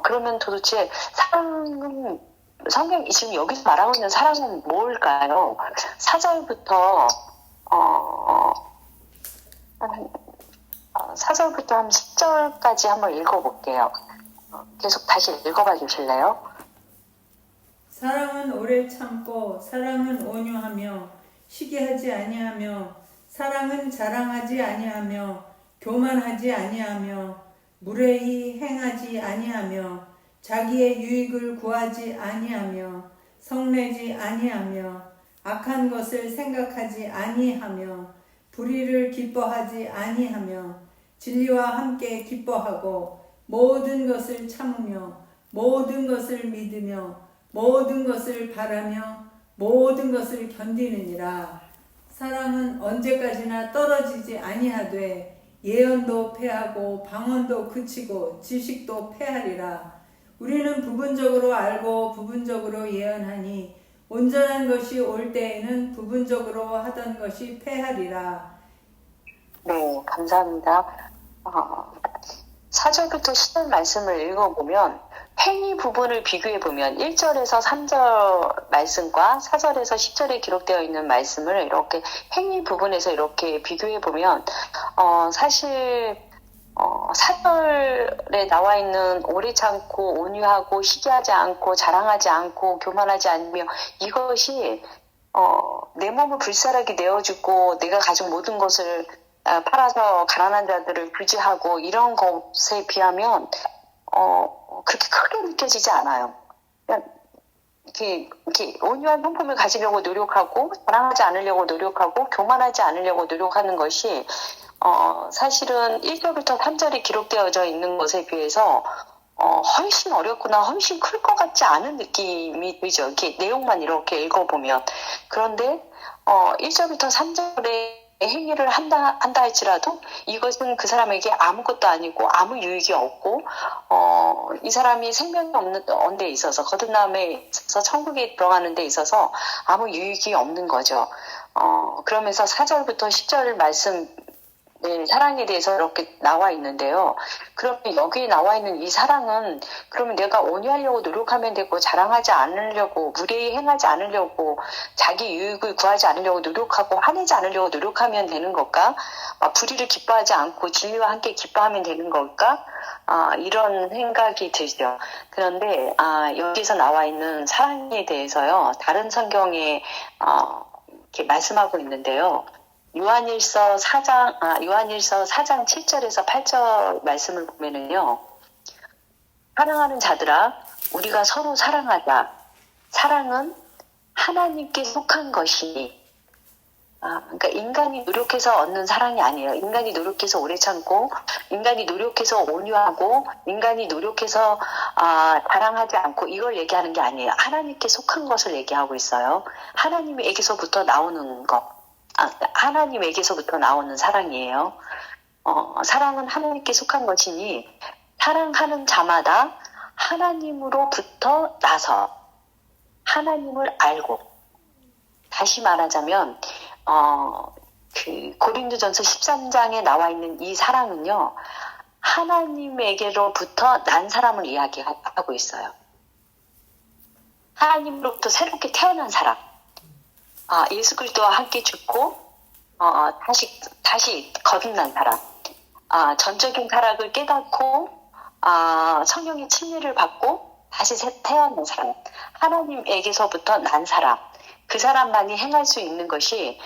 그러면 도대체 사랑은, 성경이 지금 여기서 말하고 있는 사랑은 뭘까요? 4절부터 4절부터 한 10절까지 한번 읽어볼게요. 계속 다시 읽어봐 주실래요? 사랑은 오래 참고 사랑은 온유하며 시기하지 아니하며 사랑은 자랑하지 아니하며 교만하지 아니하며 무례히 행하지 아니하며 자기의 유익을 구하지 아니하며 성내지 아니하며 악한 것을 생각하지 아니하며 불의를 기뻐하지 아니하며 진리와 함께 기뻐하고 모든 것을 참으며 모든 것을 믿으며 모든 것을 바라며 모든 것을 견디느니라. 사랑은 언제까지나 떨어지지 아니하되 예언도 패하고 방언도 그치고 지식도 패하리라. 우리는 부분적으로 알고 부분적으로 예언하니 온전한 것이 올 때에는 부분적으로 하던 것이 패하리라. 네, 감사합니다. 4절부터 10절 말씀을 읽어보면 행위 부분을 비교해보면 1절에서 3절 말씀과 4절에서 10절에 기록되어 있는 말씀을 이렇게 행위 부분에서 이렇게 비교해보면 사실 4절에 나와 있는 오래 참고 온유하고 시기하지 않고 자랑하지 않고 교만하지 않으며 이것이 내 몸을 불사르게 내어주고 내가 가진 모든 것을 팔아서 가난한 자들을 구제하고 이런 것에 비하면 그렇게 크게 느껴지지 않아요. 그냥 이렇게 온유한 성품을 가지려고 노력하고 자랑하지 않으려고 노력하고 교만하지 않으려고 노력하는 것이 사실은 1절부터 3절이 기록되어져 있는 것에 비해서 훨씬 어렵거나 훨씬 클 것 같지 않은 느낌이 들죠. 이렇게 내용만 이렇게 읽어보면. 그런데 1절부터 3절에 행위를 한다 할지라도 이것은 그 사람에게 아무것도 아니고 아무 유익이 없고 이 사람이 생명이 없는 데 있어서 거듭남에 있어서 천국에 들어가는 데 있어서 아무 유익이 없는 거죠. 그러면서 4절부터 10절 말씀 사랑에 대해서 이렇게 나와 있는데요. 그러면 여기 나와 있는 이 사랑은 그러면 내가 온유하려고 노력하면 되고 자랑하지 않으려고 무례히 행하지 않으려고 자기 유익을 구하지 않으려고 노력하고 화내지 않으려고 노력하면 되는 걸까? 불의를 기뻐하지 않고 진리와 함께 기뻐하면 되는 걸까? 이런 생각이 들죠. 그런데 여기서 나와 있는 사랑에 대해서요. 다른 성경에 이렇게 말씀하고 있는데요. 요한일서 4장 7절에서 8절 말씀을 보면은요. 사랑하는 자들아, 우리가 서로 사랑하자. 사랑은 하나님께 속한 것이니. 그러니까 인간이 노력해서 얻는 사랑이 아니에요. 인간이 노력해서 오래 참고, 인간이 노력해서 온유하고, 인간이 노력해서 자랑하지 않고 이걸 얘기하는 게 아니에요. 하나님께 속한 것을 얘기하고 있어요. 하나님에게서부터 나오는 것. 하나님에게서부터 나오는 사랑이에요. 사랑은 하나님께 속한 것이니 사랑하는 자마다 하나님으로부터 나서 하나님을 알고, 다시 말하자면 그 고린도전서 13장에 나와 있는 이 사랑은요, 하나님에게로부터 난 사람을 이야기하고 있어요. 하나님으로부터 새롭게 태어난 사람. 예수 그리스도와 함께 죽고 다시 거듭난 사람, 전적인 타락을 깨닫고 성령의 침례를 받고 다시 태어난 사람, 하나님에게서부터 난 사람, 그 사람만이 행할 수 있는 것이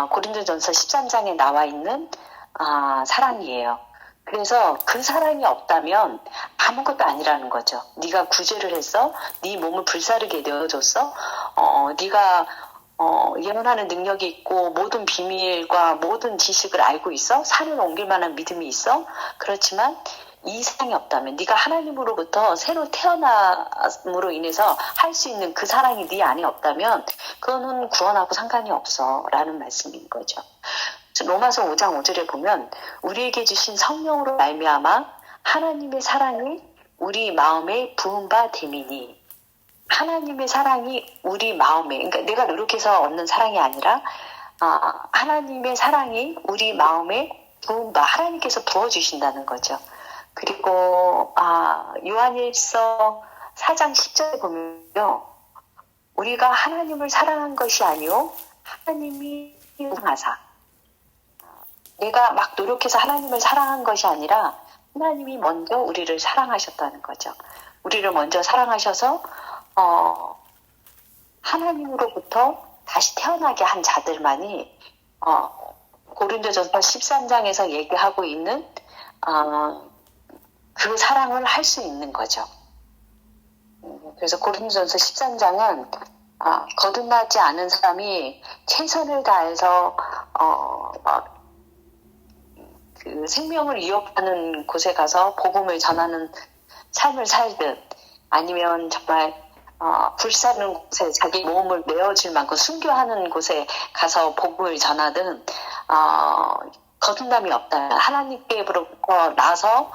고린도전서 13장에 나와 있는 사랑이에요. 그래서 그 사랑이 없다면 아무것도 아니라는 거죠. 네가 구제를 했어? 네 몸을 불사르게 내어줬어? 네가 예언하는 능력이 있고 모든 비밀과 모든 지식을 알고 있어? 산을 옮길 만한 믿음이 있어? 그렇지만 이 사랑이 없다면, 네가 하나님으로부터 새로 태어남으로 인해서 할 수 있는 그 사랑이 네 안에 없다면 그거는 구원하고 상관이 없어 라는 말씀인 거죠. 로마서 5장 5절에 보면 우리에게 주신 성령으로 말미암아 하나님의 사랑이 우리 마음에 부은 바 됨이니, 하나님의 사랑이 우리 마음에, 그러니까 내가 노력해서 얻는 사랑이 아니라 하나님의 사랑이 우리 마음에 부은 바, 하나님께서 부어주신다는 거죠. 그리고 요한일서 4장 10절에 보면요, 우리가 하나님을 사랑한 것이 아니요 하나님이 사랑하사, 내가 막 노력해서 하나님을 사랑한 것이 아니라 하나님이 먼저 우리를 사랑하셨다는 거죠. 우리를 먼저 사랑하셔서 하나님으로부터 다시 태어나게 한 자들만이 고린도전서 13장에서 얘기하고 있는 그 사랑을 할 수 있는 거죠. 그래서 고린도전서 13장은 거듭나지 않은 사람이 최선을 다해서 그 생명을 위협하는 곳에 가서 복음을 전하는 삶을 살듯, 아니면 정말 불사르는 곳에 자기 몸을 내어줄 만큼 순교하는 곳에 가서 복음을 전하든 거듭남이 없다. 하나님께로부터 나서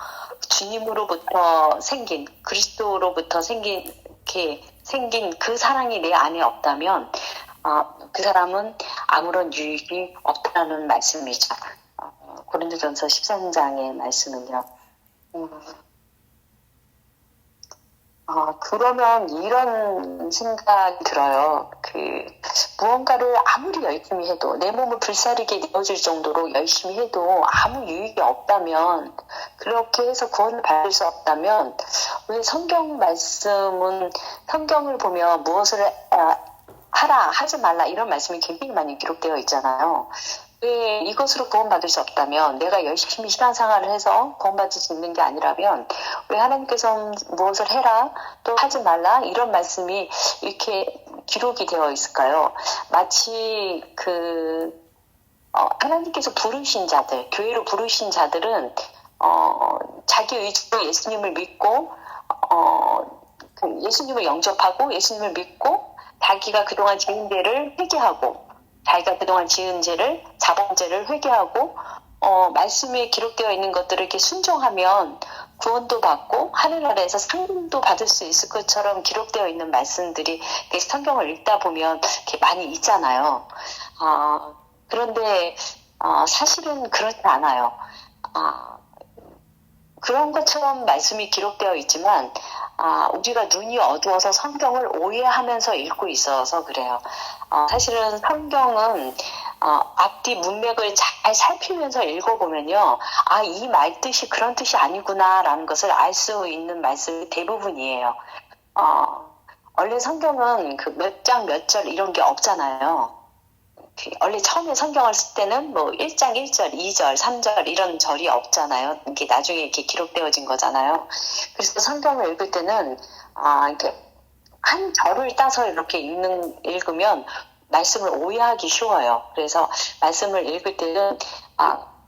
주님으로부터 생긴, 그리스도로부터 생긴 그 사랑이 내 안에 없다면 그 사람은 아무런 유익이 없다는 말씀이죠. 고린도전서 13장의 말씀은요. 그러면 이런 생각이 들어요. 무언가를 아무리 열심히 해도, 내 몸을 불사르게 내어줄 정도로 열심히 해도 아무 유익이 없다면, 그렇게 해서 구원을 받을 수 없다면, 왜 성경 말씀은, 성경을 보면 무엇을 하라, 하지 말라, 이런 말씀이 굉장히 많이 기록되어 있잖아요. 왜 이것으로 구원받을 수 없다면, 내가 열심히 신앙생활을 해서 구원받을 수 있는 게 아니라면 왜 하나님께서 무엇을 해라 또 하지 말라 이런 말씀이 이렇게 기록이 되어 있을까요? 마치 하나님께서 부르신 자들, 교회로 부르신 자들은 자기 의지로 예수님을 믿고 예수님을 영접하고 예수님을 믿고 자기가 그동안 지은 죄를 회개하고, 자기가 그동안 지은 죄를, 자범죄를 회개하고 말씀에 기록되어 있는 것들을 이렇게 순종하면 구원도 받고 하늘 아래에서 상금도 받을 수 있을 것처럼 기록되어 있는 말씀들이 성경을 읽다 보면 이렇게 많이 있잖아요. 그런데 사실은 그렇지 않아요. 그런 것처럼 말씀이 기록되어 있지만 우리가 눈이 어두워서 성경을 오해하면서 읽고 있어서 그래요. 사실은 성경은 앞뒤 문맥을 잘 살피면서 읽어보면요, 이 말뜻이 그런 뜻이 아니구나라는 것을 알 수 있는 말씀이 대부분이에요. 원래 성경은 몇 장 몇 절 이런 게 없잖아요. 원래 처음에 성경을 쓸 때는 1장 1절, 2절, 3절 이런 절이 없잖아요. 이게 나중에 이렇게 기록되어진 거잖아요. 그래서 성경을 읽을 때는 이렇게 한 절을 따서 이렇게 읽으면 말씀을 오해하기 쉬워요. 그래서 말씀을 읽을 때는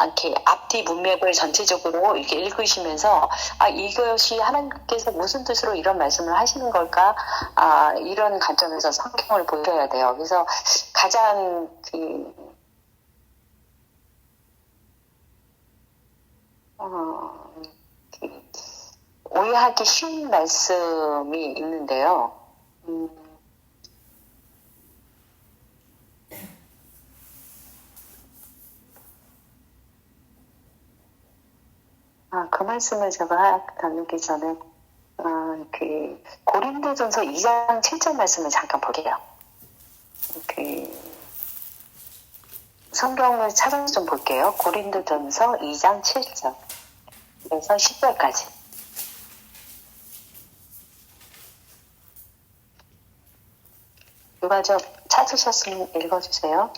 이렇게 앞뒤 문맥을 전체적으로 이렇게 읽으시면서 이것이 하나님께서 무슨 뜻으로 이런 말씀을 하시는 걸까, 이런 관점에서 성경을 보셔야 돼요. 그래서 가장 오해하기 쉬운 말씀이 있는데요. 그 말씀을 제가 나누기 전에 고린도전서 2장 7절 말씀을 잠깐 볼게요. 성경을 찾아서 좀 볼게요. 고린도전서 2장 7절에서 10절까지. 누가 좀 찾으셨으면 읽어주세요.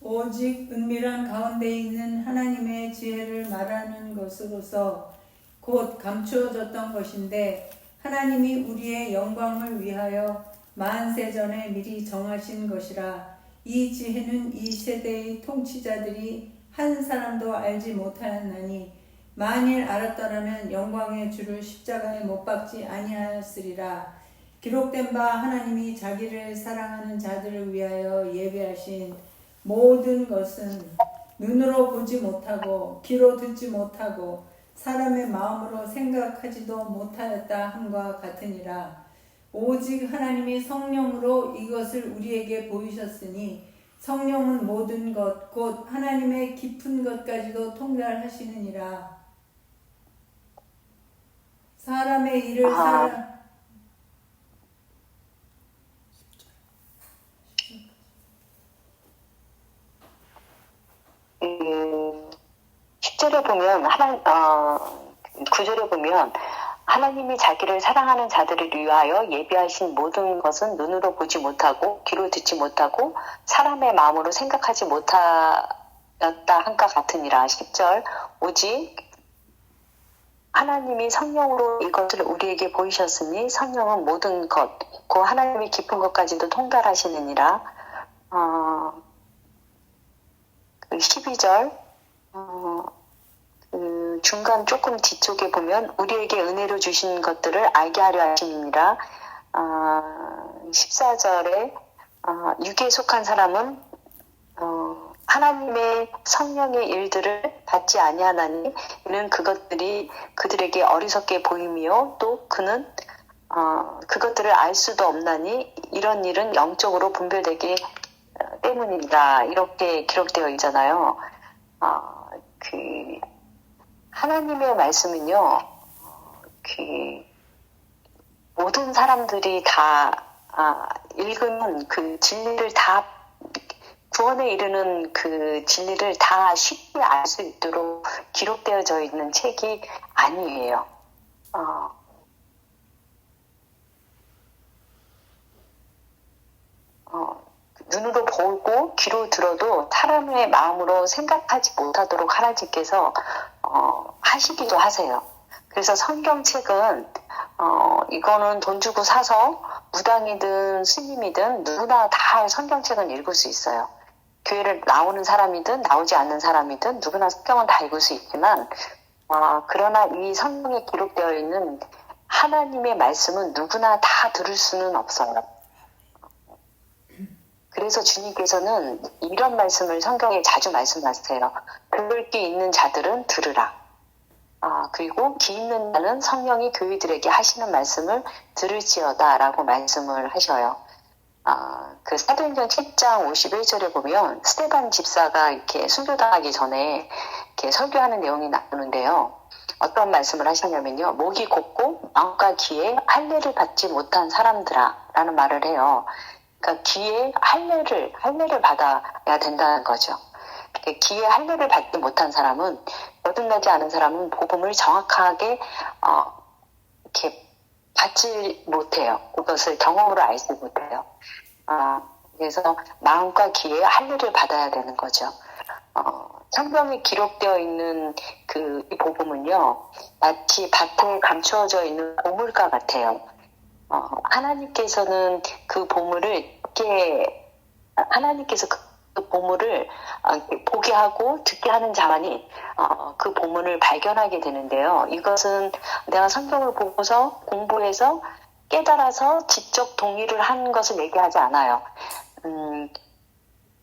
오직 은밀한 가운데 있는 하나님의 지혜를 말하는 것으로서 곧 감추어졌던 것인데 하나님이 우리의 영광을 위하여 만세 전에 미리 정하신 것이라. 이 지혜는 이 세대의 통치자들이 한 사람도 알지 못하였나니 만일 알았더라면 영광의 주를 십자가에 못 박지 아니하였으리라. 기록된 바 하나님이 자기를 사랑하는 자들을 위하여 예배하신 모든 것은 눈으로 보지 못하고 귀로 듣지 못하고 사람의 마음으로 생각하지도 못하였다 함과 같으니라. 오직 하나님이 성령으로 이것을 우리에게 보이셨으니 성령은 모든 것 곧 하나님의 깊은 것까지도 통달하시느니라. 사람의 일을 그 10절에 보면 9절에 보면 하나님이 자기를 사랑하는 자들을 위하여 예비하신 모든 것은 눈으로 보지 못하고 귀로 듣지 못하고 사람의 마음으로 생각하지 못하였다 함과 같으니라. 10절 오직 하나님이 성령으로 이것을 우리에게 보이셨으니 성령은 모든 것, 그 하나님의 깊은 것까지도 통달하시느니라. 그 12절 그 중간 조금 뒤쪽에 보면 우리에게 은혜로 주신 것들을 알게 하려 하심이니라. 14절에 육에 속한 사람은 하나님의 성령의 일들을 받지 아니하나니 이는 그것들이 그들에게 어리석게 보임이요 또 그는 그것들을 알 수도 없나니 이런 일은 영적으로 분별되기 때문이다. 이렇게 기록되어 있잖아요. 그 하나님의 말씀은요, 그 모든 사람들이 다 읽으면 그 진리를 다 구원에 이르는 그 진리를 다 쉽게 알 수 있도록 기록되어져 있는 책이 아니에요. 눈으로 보고 귀로 들어도 사람의 마음으로 생각하지 못하도록 하나님께서 하시기도 하세요. 그래서 성경책은 이거는 돈 주고 사서 무당이든 스님이든 누구나 다 성경책은 읽을 수 있어요. 교회를 나오는 사람이든 나오지 않는 사람이든 누구나 성경은 다 읽을 수 있지만 그러나 이 성경에 기록되어 있는 하나님의 말씀은 누구나 다 들을 수는 없어요. 그래서 주님께서는 이런 말씀을 성경에 자주 말씀하세요. 들을 게 있는 자들은 들으라. 그리고 귀 있는 자는 성령이 교회들에게 하시는 말씀을 들을지어다 라고 말씀을 하셔요. 그 사도행전 7장 51절에 보면 스데반 집사가 이렇게 순교당하기 전에 이렇게 설교하는 내용이 나오는데요. 어떤 말씀을 하시냐면요. 목이 곧고 마음과 귀에 할례를 받지 못한 사람들아 라는 말을 해요. 그러니까 귀에 할례를 받아야 된다는 거죠. 귀에 할례를 받지 못한 사람은 거듭나지 않은 사람은 복음을 정확하게 이렇게 받지 못해요. 그것을 경험으로 알지 못해요. 그래서 마음과 귀에 할례를 받아야 되는 거죠. 성경에 기록되어 있는 이 복음은요, 마치 밭에 감추어져 있는 보물과 같아요. 하나님께서는 그 보물을 하나님께서 그 보물을 보게 하고 듣게 하는 자만이 그 보물을 발견하게 되는데요. 이것은 내가 성경을 보고서 공부해서 깨달아서 지적 동의를 한 것을 얘기하지 않아요.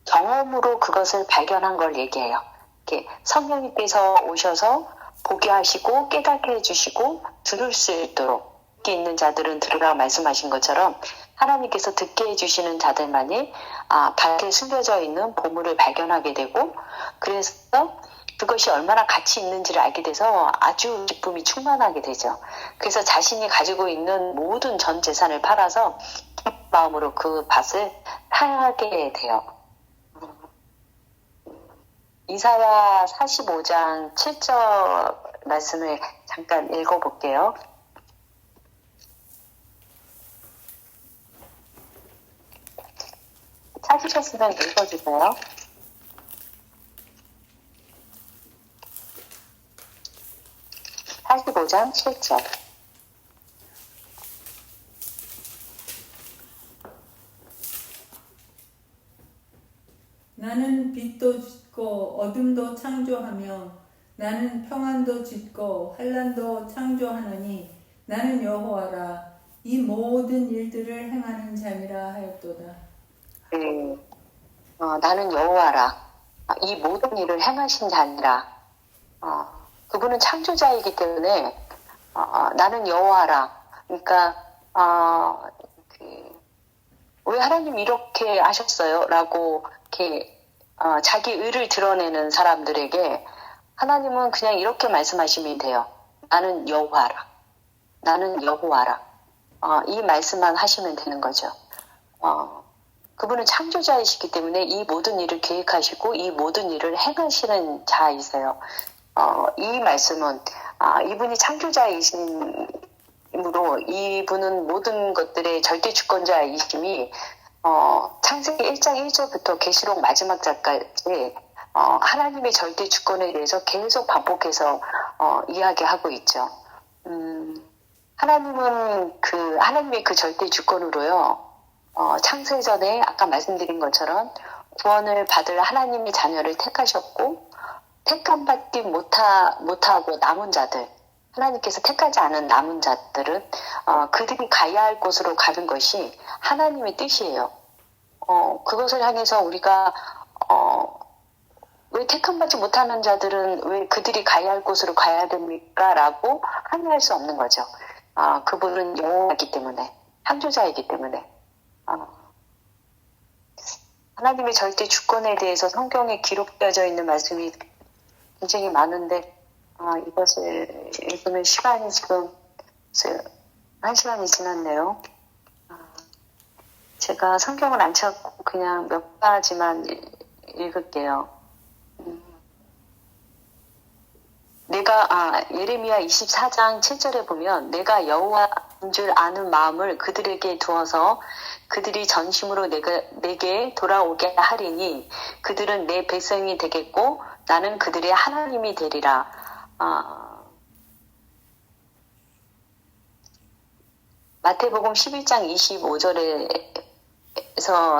경험으로 그것을 발견한 걸 얘기해요. 이렇게 성령님께서 오셔서 보게 하시고 깨닫게 해주시고 들을 수 있도록 있는 자들은 들으라 말씀하신 것처럼 하나님께서 듣게 해주시는 자들만이 밭에 숨겨져 있는 보물을 발견하게 되고 그래서 그것이 얼마나 가치 있는지를 알게 돼서 아주 기쁨이 충만하게 되죠. 그래서 자신이 가지고 있는 모든 전 재산을 팔아서 기쁜 마음으로 그 밭을 사하게 돼요. 이사야 45장 7절 말씀을 잠깐 읽어볼게요. 찾으셨으면 읽어주세요. (45장) 7절. 나는 빛도 짓고 어둠도 창조하며 나는 평안도 짓고 환난도 창조하노니 나는 여호와라. 이 모든 일들을 행하는 자니라 하였도다. 나는 여호와라. 이 모든 일을 행하신 자니라. 그분은 창조자이기 때문에 나는 여호와라. 그러니까 왜 하나님 이렇게 하셨어요? 라고 이렇게 자기 의를 드러내는 사람들에게 하나님은 그냥 이렇게 말씀하시면 돼요. 나는 여호와라. 나는 여호와라. 이 말씀만 하시면 되는 거죠. 그분은 창조자이시기 때문에 이 모든 일을 계획하시고 이 모든 일을 행하시는 자이세요. 이 말씀은 이분이 창조자이심으로 이분은 모든 것들의 절대 주권자이심이 창세기 1장 1절부터 계시록 마지막 장까지 하나님의 절대 주권에 대해서 계속 반복해서 이야기하고 있죠. 하나님은 하나님의 그 절대 주권으로요. 창세전에 아까 말씀드린 것처럼 구원을 받을 하나님의 자녀를 택하셨고 택함받지 못하고 남은 자들, 하나님께서 택하지 않은 남은 자들은 그들이 가야 할 곳으로 가는 것이 하나님의 뜻이에요. 그것을 향해서 우리가 왜 택함받지 못하는 자들은 왜 그들이 가야 할 곳으로 가야 됩니까? 라고 항의할 수 없는 거죠. 그분은 여호와이기 때문에, 창조자이기 때문에. 하나님의 절대 주권에 대해서 성경에 기록되어져 있는 말씀이 굉장히 많은데 이것을 읽으면 시간이 지금 1시간이 지났네요. 제가 성경을 안 찾고 그냥 몇 가지만 읽을게요. 예레미야 24장 7절에 보면 내가 여호와인 줄 아는 마음을 그들에게 두어서 그들이 전심으로 내게 돌아오게 하리니 그들은 내 백성이 되겠고 나는 그들의 하나님이 되리라. 마태복음 11장 25절에서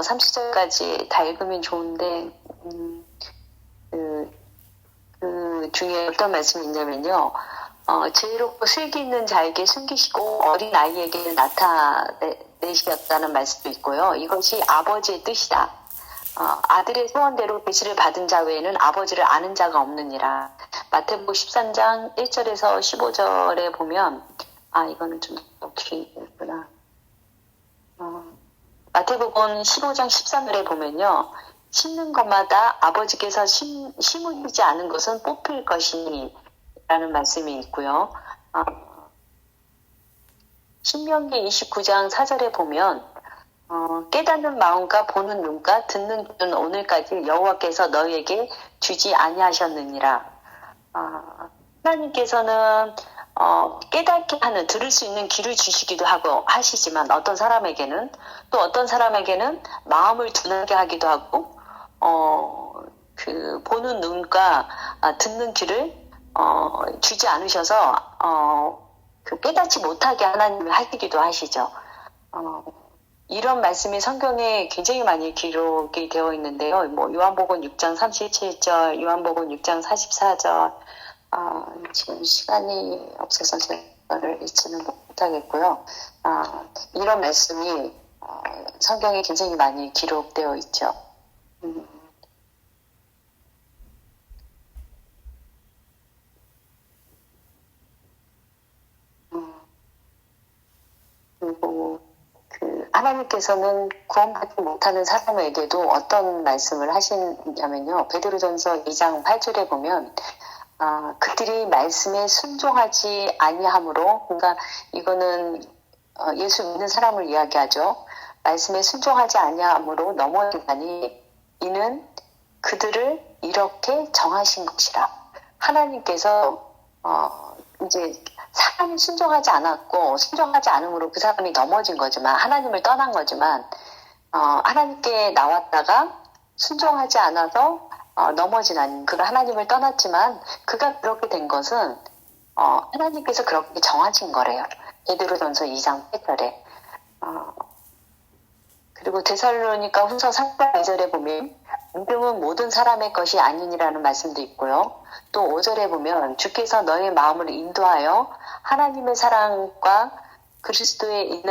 30절까지 다 읽으면 좋은데 그 중에 어떤 말씀이 있냐면요. 지혜롭고 슬기 있는 자에게 숨기시고 어린 아이에게 나타내셨다는 말씀도 있고요. 이것이 아버지의 뜻이다. 아들의 소원대로 계시를 받은 자 외에는 아버지를 아는 자가 없느니라. 마태복음 13장 1절에서 15절에 보면 이거는 좀 길구나. 마태복음 15장 13절에 보면요. 심는 것마다 아버지께서 심으시지 않은 것은 뽑힐 것이니 라는 말씀이 있고요. 신명기 29장 4절에 보면 깨닫는 마음과 보는 눈과 듣는 귀는 오늘까지 여호와께서 너희에게 주지 아니하셨느니라. 하나님께서는 깨닫게 하는 들을 수 있는 귀를 주시기도 하고 하시지만 어떤 사람에게는 또 어떤 사람에게는 마음을 둔하게 하기도 하고 보는 눈과 듣는 귀를 주지 않으셔서 깨닫지 못하게 하나님이 하시기도 하시죠. 이런 말씀이 성경에 굉장히 많이 기록이 되어 있는데요. 요한복음 6장 37절, 요한복음 6장 44절. 지금 시간이 없어서 제가를 읽지는 못하겠고요. 이런 말씀이 성경에 굉장히 많이 기록되어 있죠. 그리고 하나님께서는 구원받지 못하는 사람에게도 어떤 말씀을 하시냐면요. 베드로전서 2장 8절에 보면 그들이 말씀에 순종하지 아니함으로, 그러니까 이거는 예수 믿는 사람을 이야기하죠. 말씀에 순종하지 아니함으로 넘어지다니 이는 그들을 이렇게 정하신 것이라. 하나님께서 이제 사람이 순종하지 않았고 순종하지 않음으로 그 사람이 넘어진 거지만 하나님을 떠난 거지만 하나님께 나왔다가 순종하지 않아서 넘어진 아닌 그가 하나님을 떠났지만 그가 그렇게 된 것은 하나님께서 그렇게 정하신 거래요. 베드로전서 2장 8절에. 그리고 데살로니가 후서 3장 2절에 보면 믿음은 모든 사람의 것이 아니니라는 말씀도 있고요. 또 5절에 보면 주께서 너의 마음을 인도하여 하나님의 사랑과 그리스도의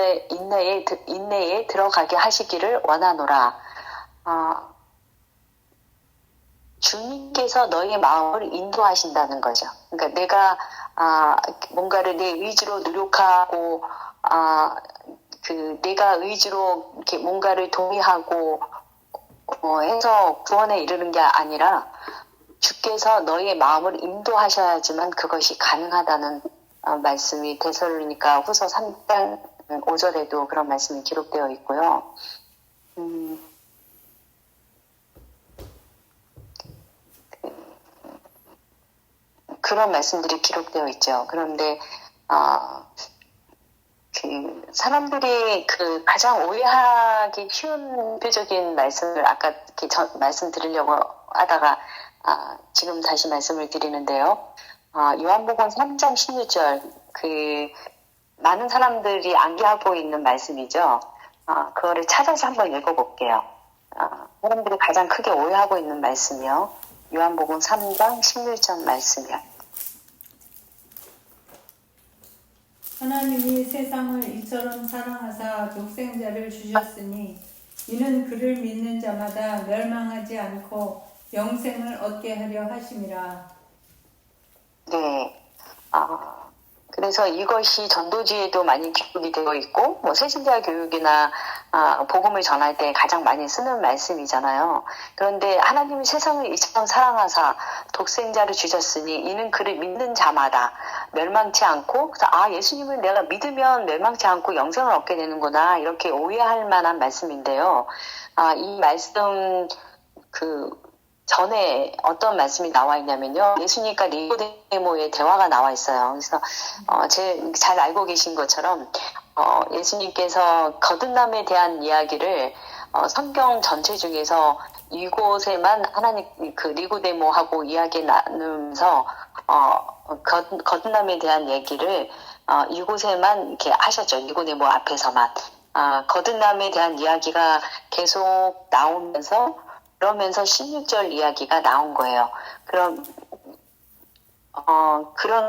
인내에 들어가게 하시기를 원하노라. 주님께서 너의 마음을 인도하신다는 거죠. 그러니까 내가 뭔가를 내 의지로 노력하고 내가 의지로 이렇게 뭔가를 동의하고 해서 구원에 이르는 게 아니라 주께서 너의 마음을 인도하셔야지만 그것이 가능하다는 말씀이 데살로니가 후서 3장 5절에도 그런 말씀이 기록되어 있고요. 그런 말씀들이 기록되어 있죠. 그런데 사람들이 가장 오해하기 쉬운 표적인 말씀을 아까 이렇게 말씀드리려고 하다가 지금 다시 말씀을 드리는데요. 요한복음 3장 16절 많은 사람들이 암기하고 있는 말씀이죠. 그거를 찾아서 한번 읽어볼게요. 사람들이 가장 크게 오해하고 있는 말씀이요. 요한복음 3장 16절 말씀이요. 하나님이 세상을 이처럼 사랑하사 독생자를 주셨으니 이는 그를 믿는 자마다 멸망하지 않고 영생을 얻게 하려 하심이라. 네. 그래서 이것이 전도지에도 많이 기록이 되어 있고, 새신자 교육이나 복음을 전할 때 가장 많이 쓰는 말씀이잖아요. 그런데 하나님이 세상을 이처럼 사랑하사 독생자를 주셨으니 이는 그를 믿는 자마다 멸망치 않고, 그래서 예수님을 내가 믿으면 멸망치 않고 영생을 얻게 되는구나, 이렇게 오해할 만한 말씀인데요. 이 말씀 전에 어떤 말씀이 나와 있냐면요. 예수님과 니고데모의 대화가 나와 있어요. 그래서 잘 알고 계신 것처럼 예수님께서 거듭남에 대한 이야기를 성경 전체 중에서 이곳에만 하나님 니고데모하고 이야기 나누면서 거듭남에 대한 얘기를 이곳에만 이렇게 하셨죠. 니고데모 앞에서만. 거듭남에 대한 이야기가 계속 나오면서 그러면서 16절 이야기가 나온 거예요. 그런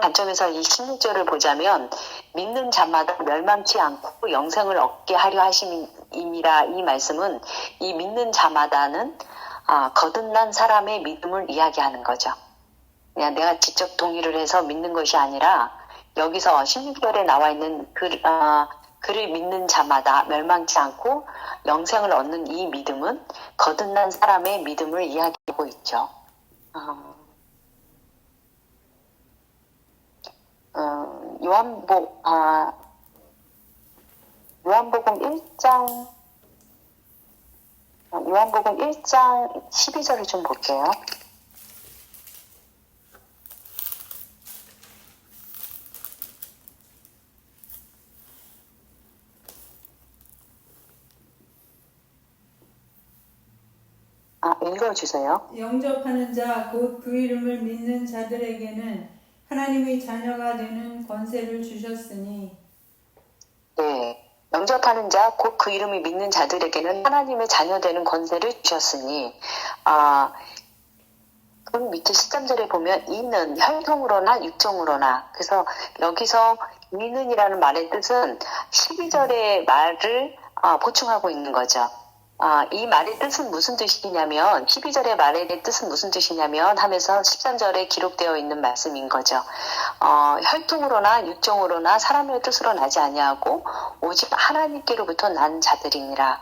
관점에서 이 16절을 보자면 믿는 자마다 멸망치 않고 영생을 얻게 하려 하심이라, 이 말씀은 이 믿는 자마다는 거듭난 사람의 믿음을 이야기하는 거죠. 그냥 내가 직접 동의를 해서 믿는 것이 아니라 여기서 16절에 나와 있는 그를 믿는 자마다 멸망치 않고 영생을 얻는 이 믿음은 거듭난 사람의 믿음을 이야기하고 있죠. 요한복음 1장 12절을 좀 볼게요. 읽어주세요. 영접하는 자 곧 그 이름을 믿는 자들에게는 하나님의 자녀가 되는 권세를 주셨으니. 네, 영접하는 자 곧 그 이름을 믿는 자들에게는 하나님의 자녀 되는 권세를 주셨으니. 그럼 밑에 13절에 보면 이는 혈통으로나 육정으로나, 그래서 여기서 이는이라는 말의 뜻은 12절의 말을 보충하고 있는 거죠. 이 말의 뜻은 무슨 뜻이냐면, 12절의 말의 뜻은 무슨 뜻이냐면 하면서 13절에 기록되어 있는 말씀인 거죠. 혈통으로나 육정으로나 사람의 뜻으로 나지 아니하고 오직 하나님께로부터 난 자들이니라.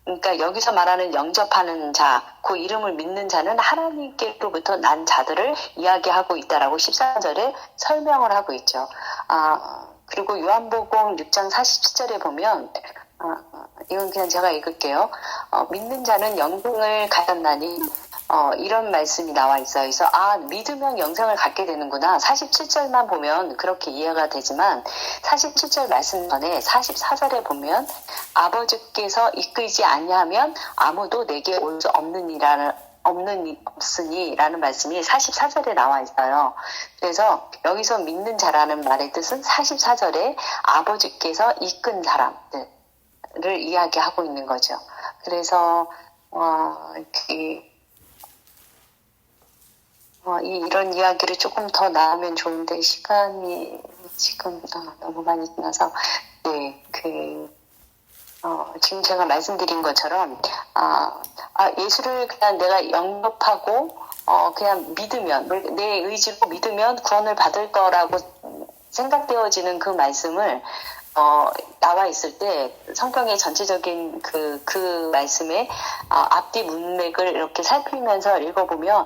그러니까 여기서 말하는 영접하는 자, 그 이름을 믿는 자는 하나님께로부터 난 자들을 이야기하고 있다라고 13절에 설명을 하고 있죠. 그리고 요한복음 6장 47절에 보면 이건 그냥 제가 읽을게요. 믿는 자는 영생을 가졌나니 이런 말씀이 나와 있어요. 그래서 믿으면 영생을 갖게 되는구나. 47절만 보면 그렇게 이해가 되지만 47절 말씀 전에 44절에 보면 아버지께서 이끌지 아니하면 아무도 내게 올 수 없으니라는 말씀이 44절에 나와 있어요. 그래서 여기서 믿는 자라는 말의 뜻은 44절에 아버지께서 이끈 사람들을 이야기하고 있는 거죠. 그래서 이런 이야기를 조금 더 나누면 좋은데 시간이 지금 너무 많이 지나서 지금 제가 말씀드린 것처럼 예수를 그냥 내가 영접하고 그냥 믿으면 내 의지로 믿으면 구원을 받을 거라고 생각되어지는 그 말씀을 나와 있을 때 성경의 전체적인 그 말씀의 앞뒤 문맥을 이렇게 살피면서 읽어보면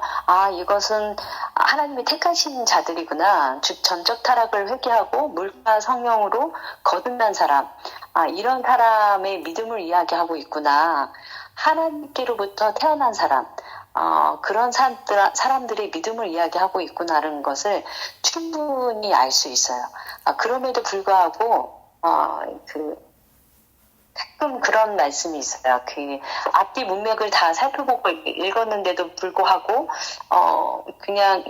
이것은 하나님이 택하신 자들이구나. 전적 타락을 회개하고 물과 성령으로 거듭난 사람, 이런 사람의 믿음을 이야기하고 있구나. 하나님께로부터 태어난 사람, 그런 사람들의 믿음을 이야기하고 있구나라는 것을 충분히 알 수 있어요. 그럼에도 불구하고 가끔 그런 말씀이 있어요. 앞뒤 문맥을 다 살펴보고 읽었는데도 불구하고 그냥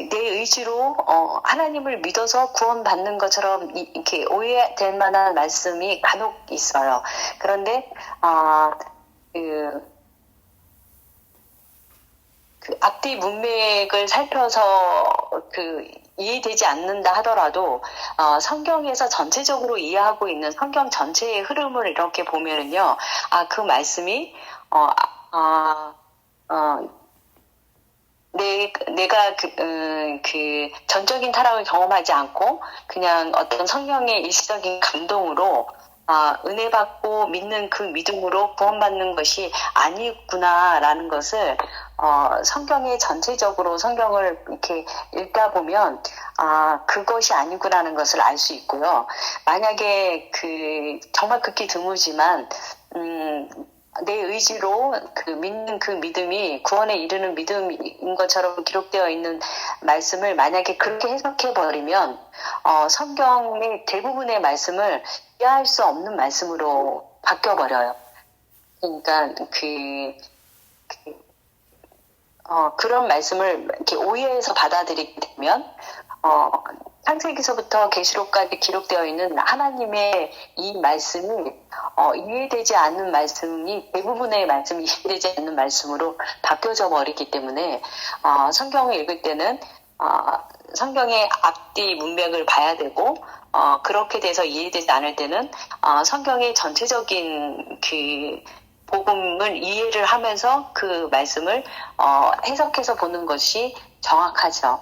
내 의지로 하나님을 믿어서 구원받는 것처럼 이렇게 오해될 만한 말씀이 간혹 있어요. 그런데 앞뒤 문맥을 살펴서 이해되지 않는다 하더라도 성경에서 전체적으로 이해하고 있는 성경 전체의 흐름을 이렇게 보면은요, 그 말씀이 내가 전적인 타락을 경험하지 않고 그냥 어떤 성령의 일시적인 감동으로 은혜 받고 믿는 그 믿음으로 구원받는 것이 아니구나라는 것을 성경의 전체적으로 성경을 이렇게 읽다 보면 그것이 아니구나라는 것을 알 수 있고요. 만약에 정말 극히 드물지만 내 의지로 믿는 그 믿음이 구원에 이르는 믿음인 것처럼 기록되어 있는 말씀을 만약에 그렇게 해석해 버리면 성경의 대부분의 말씀을 이해할 수 없는 말씀으로 바뀌어 버려요. 그러니까 그런 말씀을 이렇게 오해해서 받아들이게 되면 창세기서부터 계시록까지 기록되어 있는 하나님의 이 말씀이 이해되지 않는 말씀이 대부분의 말씀이 이해되지 않는 말씀으로 바뀌어져 버리기 때문에 성경을 읽을 때는 성경의 앞뒤 문맥을 봐야 되고 그렇게 돼서 이해되지 않을 때는 성경의 전체적인 복음을 이해를 하면서 그 말씀을 해석해서 보는 것이 정확하죠.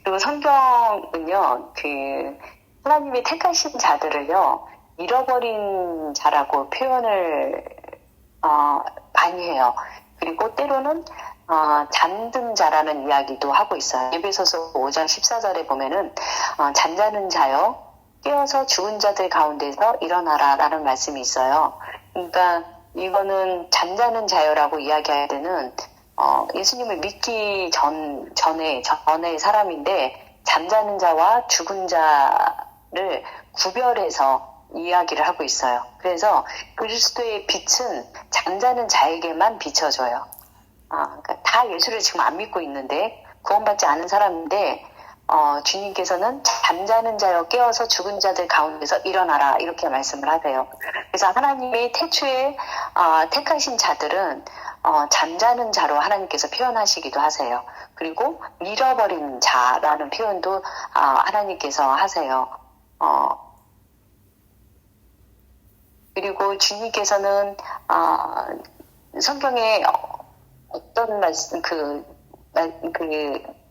그리고 성경은요, 하나님이 택하신 자들을요, 잃어버린 자라고 표현을 많이 해요. 그리고 때로는 잠든 자라는 이야기도 하고 있어요. 에베소서 5장 14절에 보면은 잠자는 자여 깨어서 죽은 자들 가운데서 일어나라 라는 말씀이 있어요. 그러니까 이거는 잠자는 자여라고 이야기할 때는 예수님을 믿기 전에 사람인데 잠자는 자와 죽은 자를 구별해서 이야기를 하고 있어요. 그래서 그리스도의 빛은 잠자는 자에게만 비춰져요. 그러니까 다 예수를 지금 안 믿고 있는데 구원받지 않은 사람인데 주님께서는 잠자는 자여 깨어서 죽은 자들 가운데서 일어나라 이렇게 말씀을 하세요. 그래서 하나님의 태초에 택하신 자들은 잠자는 자로 하나님께서 표현하시기도 하세요. 그리고 잃어버린 자라는 표현도 하나님께서 하세요. 그리고 주님께서는 성경에 어떤 말씀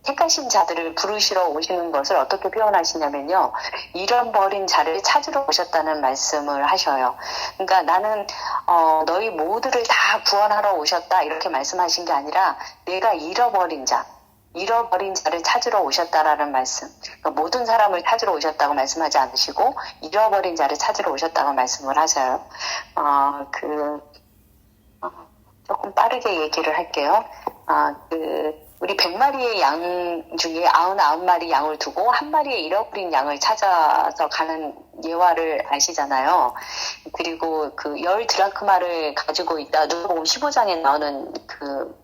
택하신 자들을 부르시러 오시는 것을 어떻게 표현하시냐면요. 잃어버린 자를 찾으러 오셨다는 말씀을 하셔요. 그러니까 나는 너희 모두를 다 구원하러 오셨다 이렇게 말씀하신 게 아니라 내가 잃어버린 자를 찾으러 오셨다라는 말씀. 그러니까 모든 사람을 찾으러 오셨다고 말씀하지 않으시고 잃어버린 자를 찾으러 오셨다고 말씀을 하셔요. 조금 빠르게 얘기를 할게요. 우리 100마리의 양 중에 99마리 양을 두고 한 마리의 잃어버린 양을 찾아서 가는 예화를 아시잖아요. 그리고 그 10드라크마를 가지고 있다. 누가복음 15장에 나오는 그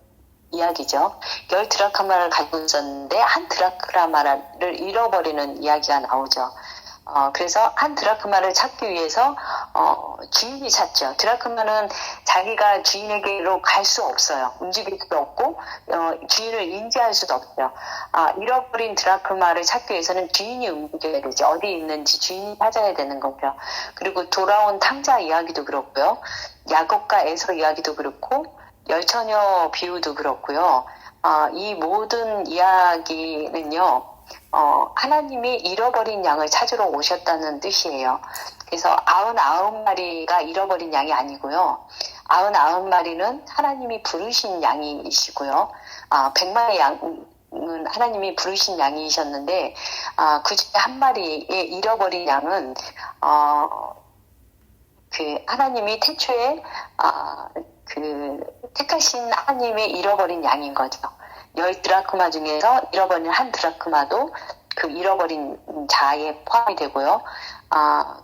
이야기죠. 10드라크마를 가지고 있었는데 한 드라크마를 잃어버리는 이야기가 나오죠. 그래서 한 드라크마를 찾기 위해서 주인이 찾죠. 드라크마는 자기가 주인에게로 갈 수 없어요. 움직일 수도 없고 주인을 인지할 수도 없어요. 잃어버린 드라크마를 찾기 위해서는 주인이 움직여야 되죠. 어디 있는지 주인이 찾아야 되는 거죠. 그리고 돌아온 탕자 이야기도 그렇고요. 야곱과 에서 이야기도 그렇고 열처녀 비유도 그렇고요. 이 모든 이야기는요. 하나님이 잃어버린 양을 찾으러 오셨다는 뜻이에요. 그래서 99마리가 잃어버린 양이 아니고요. 99마리는 하나님이 부르신 양이시고요. 100마리 양은 하나님이 부르신 양이셨는데 그 중에 한 마리의 잃어버린 양은 그 하나님이 태초에 택하신 하나님의 잃어버린 양인 거죠. 10드라크마 중에서 잃어버린 한 드라크마도 그 잃어버린 자에 포함이 되고요.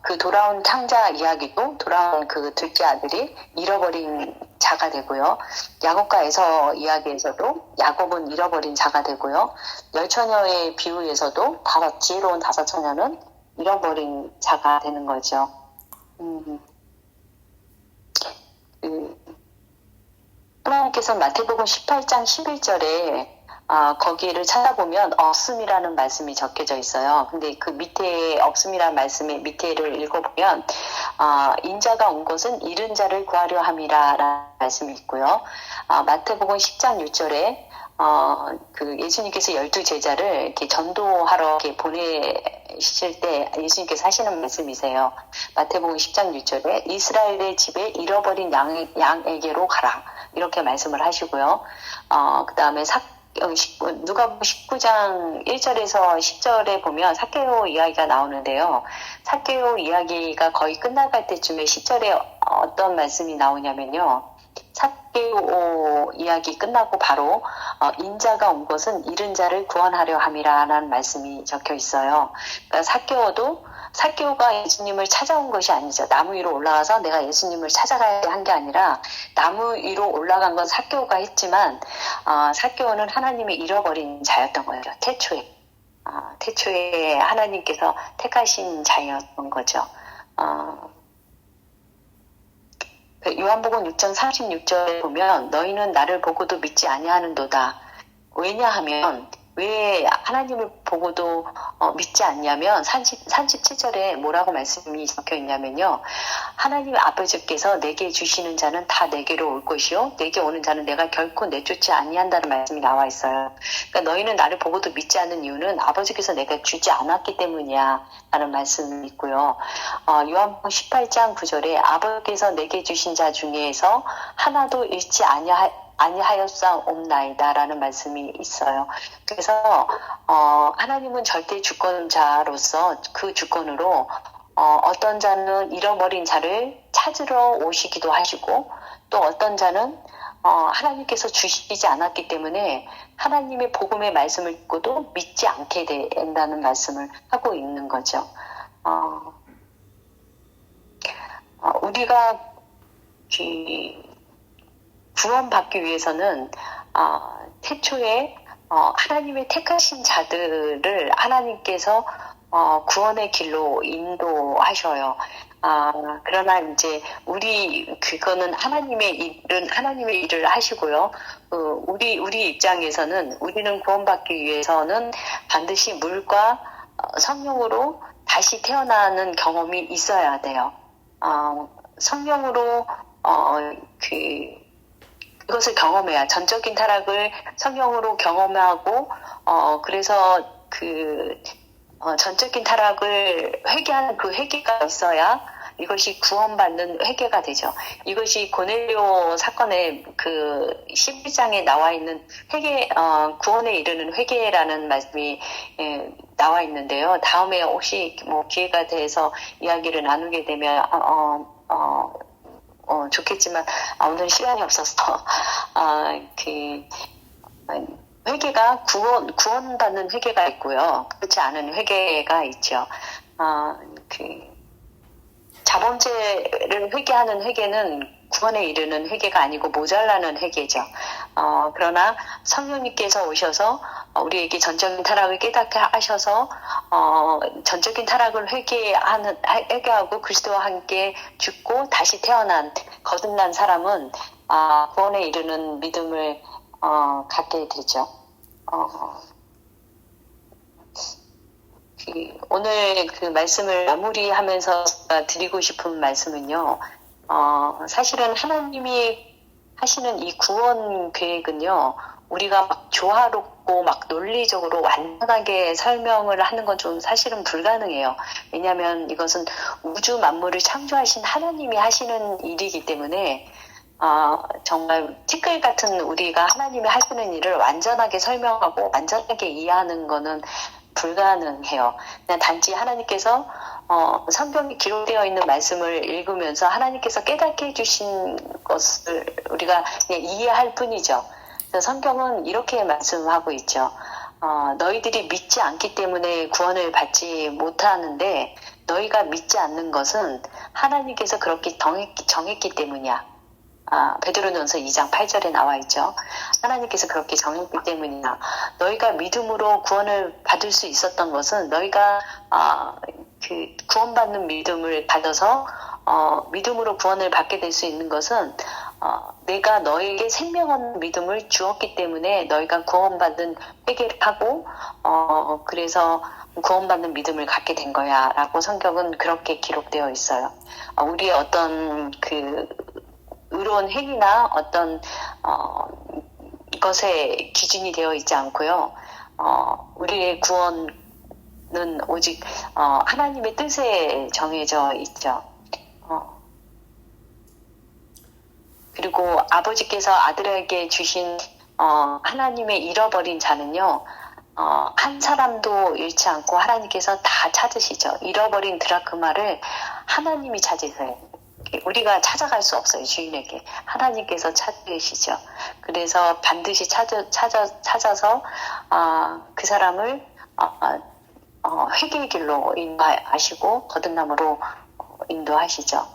그 돌아온 탕자 이야기도 돌아온 그 둘째 아들이 잃어버린 자가 되고요. 야곱과 에서 이야기에서도 야곱은 잃어버린 자가 되고요. 열처녀의 비유에서도 지혜로운 5처녀는 잃어버린 자가 되는 거죠. 하나님께서 마태복음 18장 11절에 거기를 찾아보면 없음이라는 말씀이 적혀져 있어요. 근데 그 밑에 없음이라는 말씀의 밑에를 읽어보면 인자가 온 것은 잃은 자를 구하려 함이라라는 말씀이 있고요. 마태복음 10장 6절에 그 예수님께서 12제자를 이렇게 전도하러 이렇게 보내실 때 예수님께서 하시는 말씀이세요. 마태복음 10장 6절에 이스라엘의 집에 잃어버린 양에게로 가라. 이렇게 말씀을 하시고요. 그 다음에 누가복음 19장 1절에서 10절에 보면 삭개오 이야기가 나오는데요. 삭개오 이야기가 거의 끝나갈 때쯤에 10절에 어떤 말씀이 나오냐면요. 삭개오 이야기 끝나고 바로 인자가 온 것은 잃은 자를 구원하려 함이라는 말씀이 적혀 있어요. 그러니까 삭개오가 예수님을 찾아온 것이 아니죠. 나무 위로 올라가서 내가 예수님을 찾아가야 한 게 아니라 나무 위로 올라간 건 삭개오가 했지만 삭개오는 하나님이 잃어버린 자였던 거예요. 태초에 하나님께서 택하신 자였던 거죠. 요한복음 6장 36절에 보면 너희는 나를 보고도 믿지 아니하는도다. 왜냐하면 왜 하나님을 보고도 믿지 않냐면 37절에 뭐라고 말씀이 적혀 있냐면요. 하나님 아버지께서 내게 주시는 자는 다 내게로 올 것이요. 내게 오는 자는 내가 결코 내쫓지 아니한다는 말씀이 나와 있어요. 그러니까 너희는 나를 보고도 믿지 않는 이유는 아버지께서 내가 주지 않았기 때문이야 라는 말씀이 있고요. 요한복음 18장 9절에 아버지께서 내게 주신 자 중에서 하나도 잃지 아니하였사옵나이다 라는 말씀이 있어요. 그래서 하나님은 절대 주권자로서 그 주권으로 어떤 자는 잃어버린 자를 찾으러 오시기도 하시고 또 어떤 자는 하나님께서 주시지 않았기 때문에 하나님의 복음의 말씀을 듣고도 믿지 않게 된다는 말씀을 하고 있는 거죠. 우리가 구원받기 위해서는 태초에 하나님의 택하신 자들을 하나님께서 구원의 길로 인도하셔요. 그러나 이제 그거는 하나님의 일을 하시고요. 우리 입장에서는 우리는 구원받기 위해서는 반드시 물과 성령으로 다시 태어나는 경험이 있어야 돼요. 성령으로 그것을 경험해야 전적인 타락을 성령으로 경험하고 그래서 전적인 타락을 회개하는 그 회개가 있어야 이것이 구원받는 회개가 되죠. 이것이 고넬료 사건의 그 11장에 나와 있는 구원에 이르는 회개라는 말씀이 나와 있는데요. 다음에 혹시 기회가 돼서 이야기를 나누게 되면 좋겠지만, 오늘 시간이 없어서, 회개가 구원받는 회개가 있고요. 그렇지 않은 회개가 있죠. 자범죄를 회개하는 회개는 구원에 이르는 회개가 아니고 모자라는 회개죠. 그러나 성령님께서 오셔서 우리에게 전적인 타락을 깨닫게 하셔서 전적인 타락을 회개하고 그리스도와 함께 죽고 다시 태어난 거듭난 사람은 구원에 이르는 믿음을 갖게 되죠. 오늘 그 말씀을 마무리하면서 제가 드리고 싶은 말씀은요. 사실은 하나님이 하시는 이 구원 계획은요. 우리가 막 조화롭고 막 논리적으로 완전하게 설명을 하는 건 좀 사실은 불가능해요. 왜냐하면 이것은 우주 만물을 창조하신 하나님이 하시는 일이기 때문에 정말 티끌 같은 우리가 하나님이 하시는 일을 완전하게 설명하고 완전하게 이해하는 거는 불가능해요. 그냥 단지 하나님께서 성경에 기록되어 있는 말씀을 읽으면서 하나님께서 깨닫게 해주신 것을 우리가 그냥 이해할 뿐이죠. 성경은 이렇게 말씀하고 있죠. 너희들이 믿지 않기 때문에 구원을 받지 못하는데 너희가 믿지 않는 것은 하나님께서 그렇게 정했기 때문이야. 베드로전서 2장 8절에 나와 있죠. 하나님께서 그렇게 정했기 때문이야. 너희가 믿음으로 구원을 받을 수 있었던 것은 너희가 그 구원받는 믿음을 받아서 믿음으로 구원을 받게 될 수 있는 것은 내가 너에게 생명 없는 믿음을 주었기 때문에 너희가 구원받은 회개를 하고 그래서 구원받는 믿음을 갖게 된 거야 라고 성경은 그렇게 기록되어 있어요. 우리의 어떤 그 의로운 행위나 어떤 것에 기준이 되어 있지 않고요. 우리의 구원은 오직 하나님의 뜻에 정해져 있죠. 그리고 아버지께서 아들에게 주신 하나님의 잃어버린 자는요. 한 사람도 잃지 않고 하나님께서 다 찾으시죠. 잃어버린 드라크마를 하나님이 찾으세요. 우리가 찾아갈 수 없어요. 주인에게. 하나님께서 찾으시죠. 그래서 반드시 찾아서 그 사람을 회개의 길로 인도하시고 거듭남으로 인도하시죠.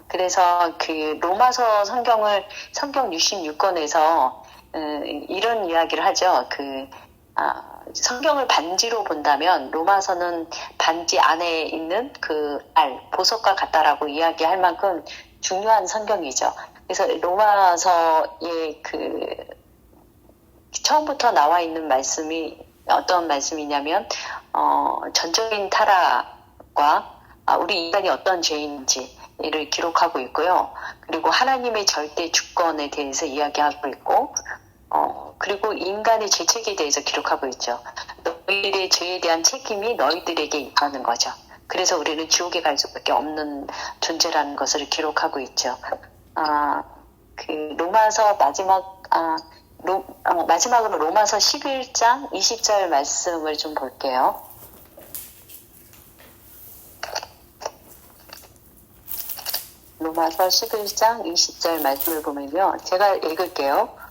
그래서 그 로마서 성경 66권에서 이런 이야기를 하죠. 성경을 반지로 본다면 로마서는 반지 안에 있는 그 보석과 같다라고 이야기할 만큼 중요한 성경이죠. 그래서 로마서의 처음부터 나와 있는 말씀이 어떤 말씀이냐면 전적인 타락과 우리 인간이 어떤 죄인지를 기록하고 있고요. 그리고 하나님의 절대 주권에 대해서 이야기하고 있고 그리고 인간의 죄책에 대해서 기록하고 있죠. 너희들의 죄에 대한 책임이 너희들에게 있다는 거죠. 그래서 우리는 지옥에 갈 수밖에 없는 존재라는 것을 기록하고 있죠. 로마서 마지막으로 로마서 11장 20절 말씀을 좀 볼게요. 로마서 11장 20절 말씀을 보면요. 제가 읽을게요.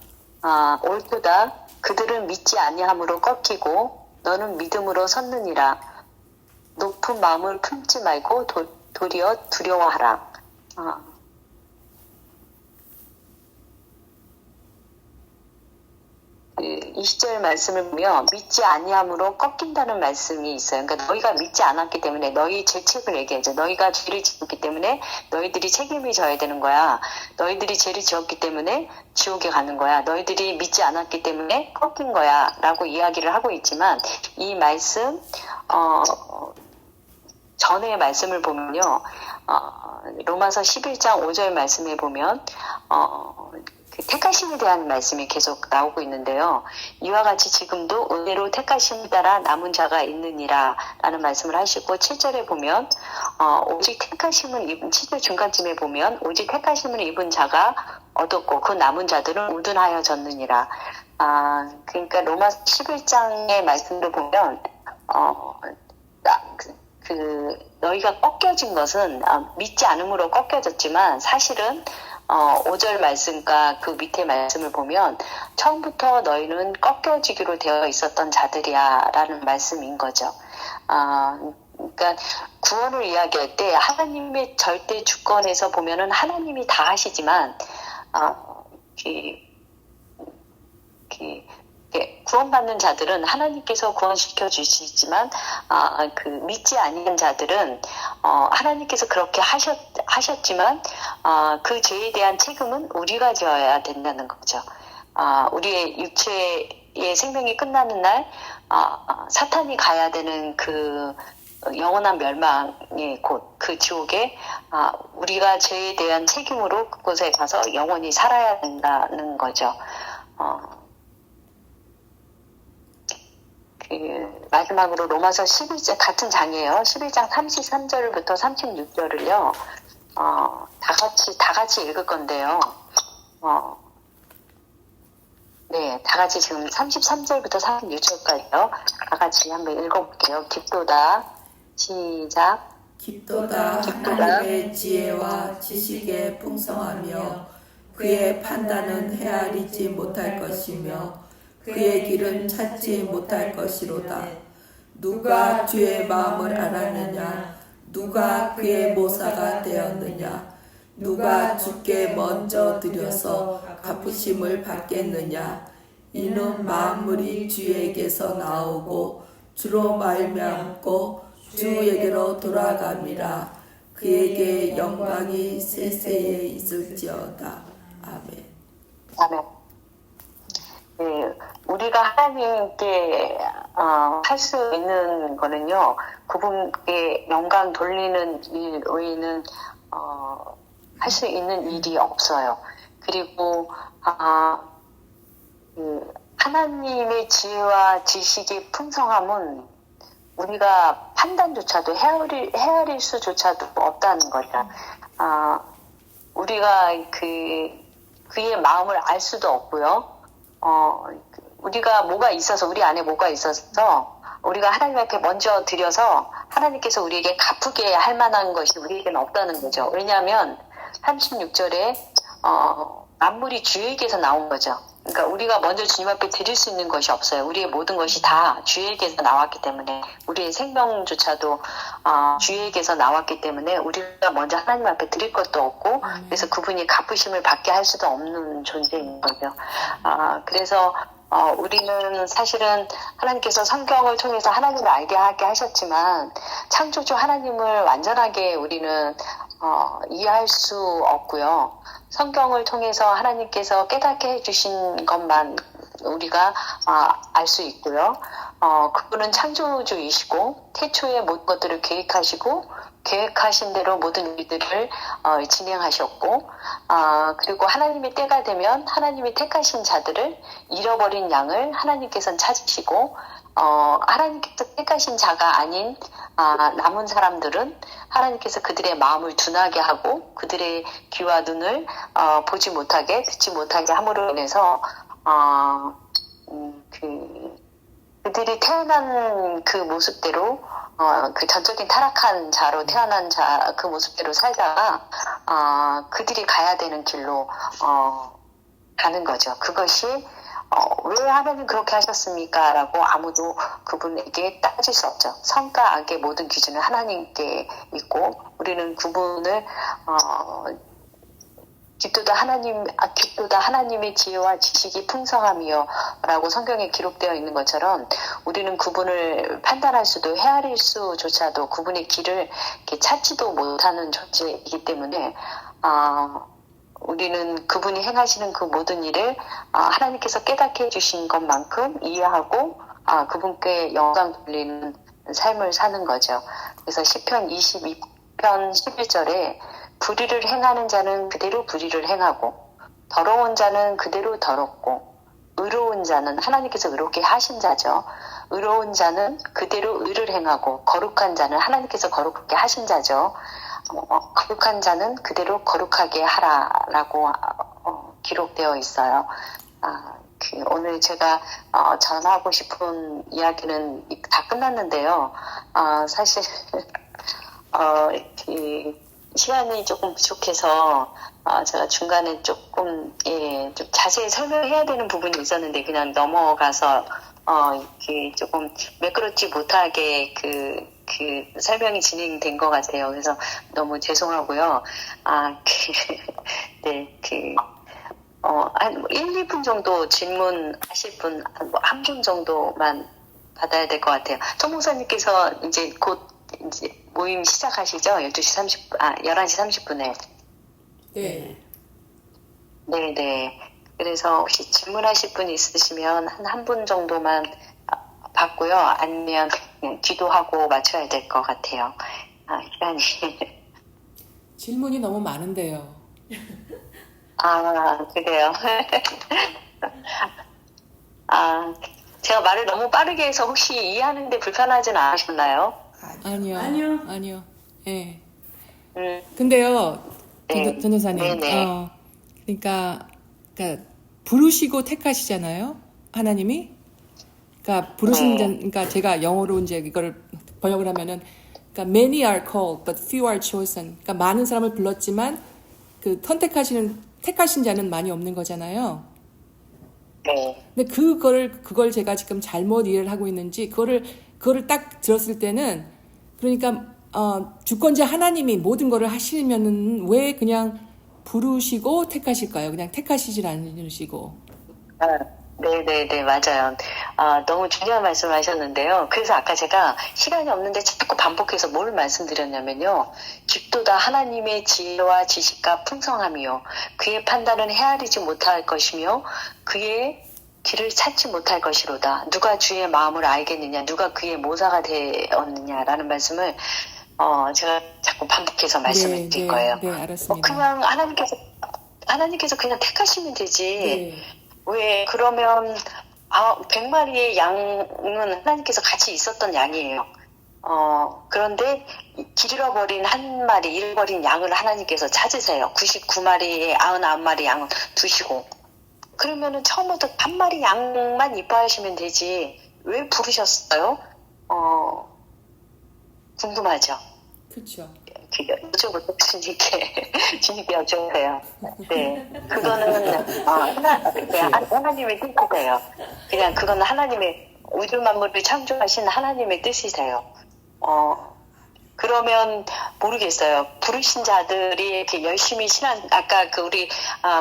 옳도다. 그들은 믿지 아니함으로 꺾이고 너는 믿음으로 섰느니라. 높은 마음을 품지 말고 도리어 두려워하라. 20절 말씀을 보면 믿지 아니함으로 꺾인다는 말씀이 있어요. 그러니까 너희가 믿지 않았기 때문에 너희 죄책을 얘기하죠. 너희가 죄를 지었기 때문에 너희들이 책임을 져야 되는 거야. 너희들이 죄를 지었기 때문에 지옥에 가는 거야. 너희들이 믿지 않았기 때문에 꺾인 거야 라고 이야기를 하고 있지만 이 말씀 전의 말씀을 보면요. 로마서 11장 5절 말씀에 보면 그 택하심에 대한 말씀이 계속 나오고 있는데요. 이와 같이 지금도 은혜로 택하심을 따라 남은 자가 있느니라 라는 말씀을 하시고 7절에 보면 오직 택하심을 입은 7절 중간쯤에 보면 오직 택하심을 입은 자가 얻었고 그 남은 자들은 우둔하여졌느니라. 그러니까 로마서 11장의 말씀을 보면 너희가 꺾여진 것은 믿지 않음으로 꺾여졌지만 사실은 5절 말씀과 그 밑에 말씀을 보면 처음부터 너희는 꺾여지기로 되어 있었던 자들이야 라는 말씀인 거죠. 그러니까 구원을 이야기할 때 하나님의 절대 주권에서 보면은 하나님이 다 하시지만 구원받는 자들은 하나님께서 구원시켜 주시지만 믿지 않는 자들은 하나님께서 그렇게 하셨지만 그 죄에 대한 책임은 우리가 져야 된다는 거죠. 우리의 육체의 생명이 끝나는 날 사탄이 가야 되는 그 영원한 멸망의 곳, 그 지옥에 우리가 죄에 대한 책임으로 그곳에 가서 영원히 살아야 된다는 거죠. 마지막으로 로마서 11장 같은 장이에요. 11장 33절부터 36절을요. 다 같이 읽을 건데요. 네, 다 같이 지금 33절부터 36절까지요. 다 같이 한번 읽어볼게요. 깊도다. 시작. 깊도다 하나님의 지혜와 지식에 풍성하며 그의 판단은 헤아리지 못할 것이며 그의 길은 찾지 못할 것이로다. 누가 주의 마음을 알았느냐? 누가 그의 모사가 되었느냐? 누가 주께 먼저 드려서 갚으심을 받겠느냐? 이는 만물이 주에게서 나오고 주로 말미암고 주에게로 돌아감이라. 그에게 영광이 세세에 있을지어다. 아멘. 아멘. 네, 우리가 하나님께 할 수 있는 거는요, 그분께 영광 돌리는 일 외에는 할 수 있는 일이 없어요. 그리고 하나님의 지혜와 지식의 풍성함은 우리가 판단조차도 헤아릴 수조차도 없다는 거죠. 우리가 그의 마음을 알 수도 없고요. 우리가 뭐가 있어서, 우리 안에 뭐가 있어서 우리가 하나님 앞에 먼저 드려서 하나님께서 우리에게 갚게 할 만한 것이 우리에게는 없다는 거죠. 왜냐하면 36절에 만물이 주에게서 나온 거죠. 그러니까 우리가 먼저 주님 앞에 드릴 수 있는 것이 없어요. 우리의 모든 것이 다 주에게서 나왔기 때문에, 우리의 생명조차도 주에게서 나왔기 때문에 우리가 먼저 하나님 앞에 드릴 것도 없고, 그래서 그분이 갚으심을 받게 할 수도 없는 존재인 거죠. 그래서 우리는 사실은 하나님께서 성경을 통해서 하나님을 알게 하게 하셨지만 창조주 하나님을 완전하게 우리는 이해할 수 없고요. 성경을 통해서 하나님께서 깨닫게 해주신 것만 우리가 알 수 있고요. 그분은 창조주이시고 태초에 모든 것들을 계획하시고 계획하신 대로 모든 일들을 진행하셨고, 그리고 하나님의 때가 되면 하나님이 택하신 자들을, 잃어버린 양을 하나님께서는 찾으시고, 하나님께서 택하신 자가 아닌 남은 사람들은 하나님께서 그들의 마음을 둔하게 하고 그들의 귀와 눈을 보지 못하게, 듣지 못하게 함으로 인해서 그들이 태어난 그 모습대로, 그 전적인 타락한 자로 태어난 자 그 모습대로 살다가 그들이 가야 되는 길로 가는 거죠. 그것이 왜 하나님 그렇게 하셨습니까? 라고 아무도 그분에게 따질 수 없죠. 선과 악의 모든 기준은 하나님께 있고, 우리는 그분을 깊도다 하나님의 지혜와 지식이 풍성함이요 라고 성경에 기록되어 있는 것처럼, 우리는 그분을 판단할 수도 헤아릴 수조차도 그분의 길을 이렇게 찾지도 못하는 존재이기 때문에 우리는 그분이 행하시는 그 모든 일을 하나님께서 깨닫게 해주신 것만큼 이해하고 그분께 영광 돌리는 삶을 사는 거죠. 그래서 시편 22편 11절에 불의를 행하는 자는 그대로 불의를 행하고, 더러운 자는 그대로 더럽고, 의로운 자는, 하나님께서 의롭게 하신 자죠. 의로운 자는 그대로 의를 행하고, 거룩한 자는 하나님께서 거룩하게 하신 자죠. 거룩한 자는 그대로 거룩하게 하라라고 기록되어 있어요. 오늘 제가 전하고 싶은 이야기는 다 끝났는데요. 사실 시간이 조금 부족해서 제가 중간에 조금 좀 자세히 설명해야 되는 부분이 있었는데 그냥 넘어가서 이렇게 조금 매끄럽지 못하게 그 설명이 진행된 것 같아요. 그래서 너무 죄송하고요. 네, 한 1, 2분 정도 질문하실 분, 한 분 정도만 받아야 될 것 같아요. 송 목사님께서 이제 곧 이제 모임 시작하시죠? 11시 30분에. 네. 네네. 그래서 혹시 질문하실 분이 있으시면 한 분 정도만 받고요. 아니면 그냥 기도하고 맞춰야 될 것 같아요. 시간이. 질문이 너무 많은데요. 그래요. 제가 말을 너무 빠르게 해서 혹시 이해하는데 불편하진 않으셨나요? 아니요. 예. 근데요, 네. 전도사님. 네네. 그러니까 부르시고 택하시잖아요. 하나님이. 그러니까 그러니까 제가 영어로 이제 이거를 번역을 하면은, 그러니까 many are called, but few are chosen. 그러니까 많은 사람을 불렀지만 택하신 자는 많이 없는 거잖아요. 네. 근데 그걸 제가 지금 잘못 이해를 하고 있는지, 그거를 딱 들었을 때는, 그러니까, 주권자 하나님이 모든 거를 하시면은 왜 그냥 부르시고 택하실까요? 그냥 택하시질 않으시고. 네네네, 맞아요. 너무 중요한 말씀을 하셨는데요. 그래서 아까 제가 시간이 없는데 자꾸 반복해서 뭘 말씀드렸냐면요. 깊도다 하나님의 지혜와 지식과 풍성함이요. 그의 판단은 헤아리지 못할 것이며 그의 길을 찾지 못할 것이로다. 누가 주의 마음을 알겠느냐, 누가 그의 모사가 되었느냐라는 말씀을 제가 자꾸 반복해서 말씀을 드릴 거예요. 네, 알았습니다. 그냥 하나님께서 그냥 택하시면 되지. 네. 왜 그러면 100마리의 양은 하나님께서 같이 있었던 양이에요. 그런데 길 잃어버린 한 마리, 잃어버린 양을 하나님께서 찾으세요. 99마리의 99마리 양을 두시고. 그러면은 처음부터 한 마리 양만 이뻐하시면 되지. 왜 부르셨어요? 궁금하죠? 그렇죠. 여쭤보고 주님께 여쭤보세요. 네, 그거는 하나님의 뜻이세요. 그냥 그거는 하나님의 우주 만물을 창조하신 하나님의 뜻이세요. 그러면 모르겠어요. 부르신 자들이 이렇게 열심히 아까 우리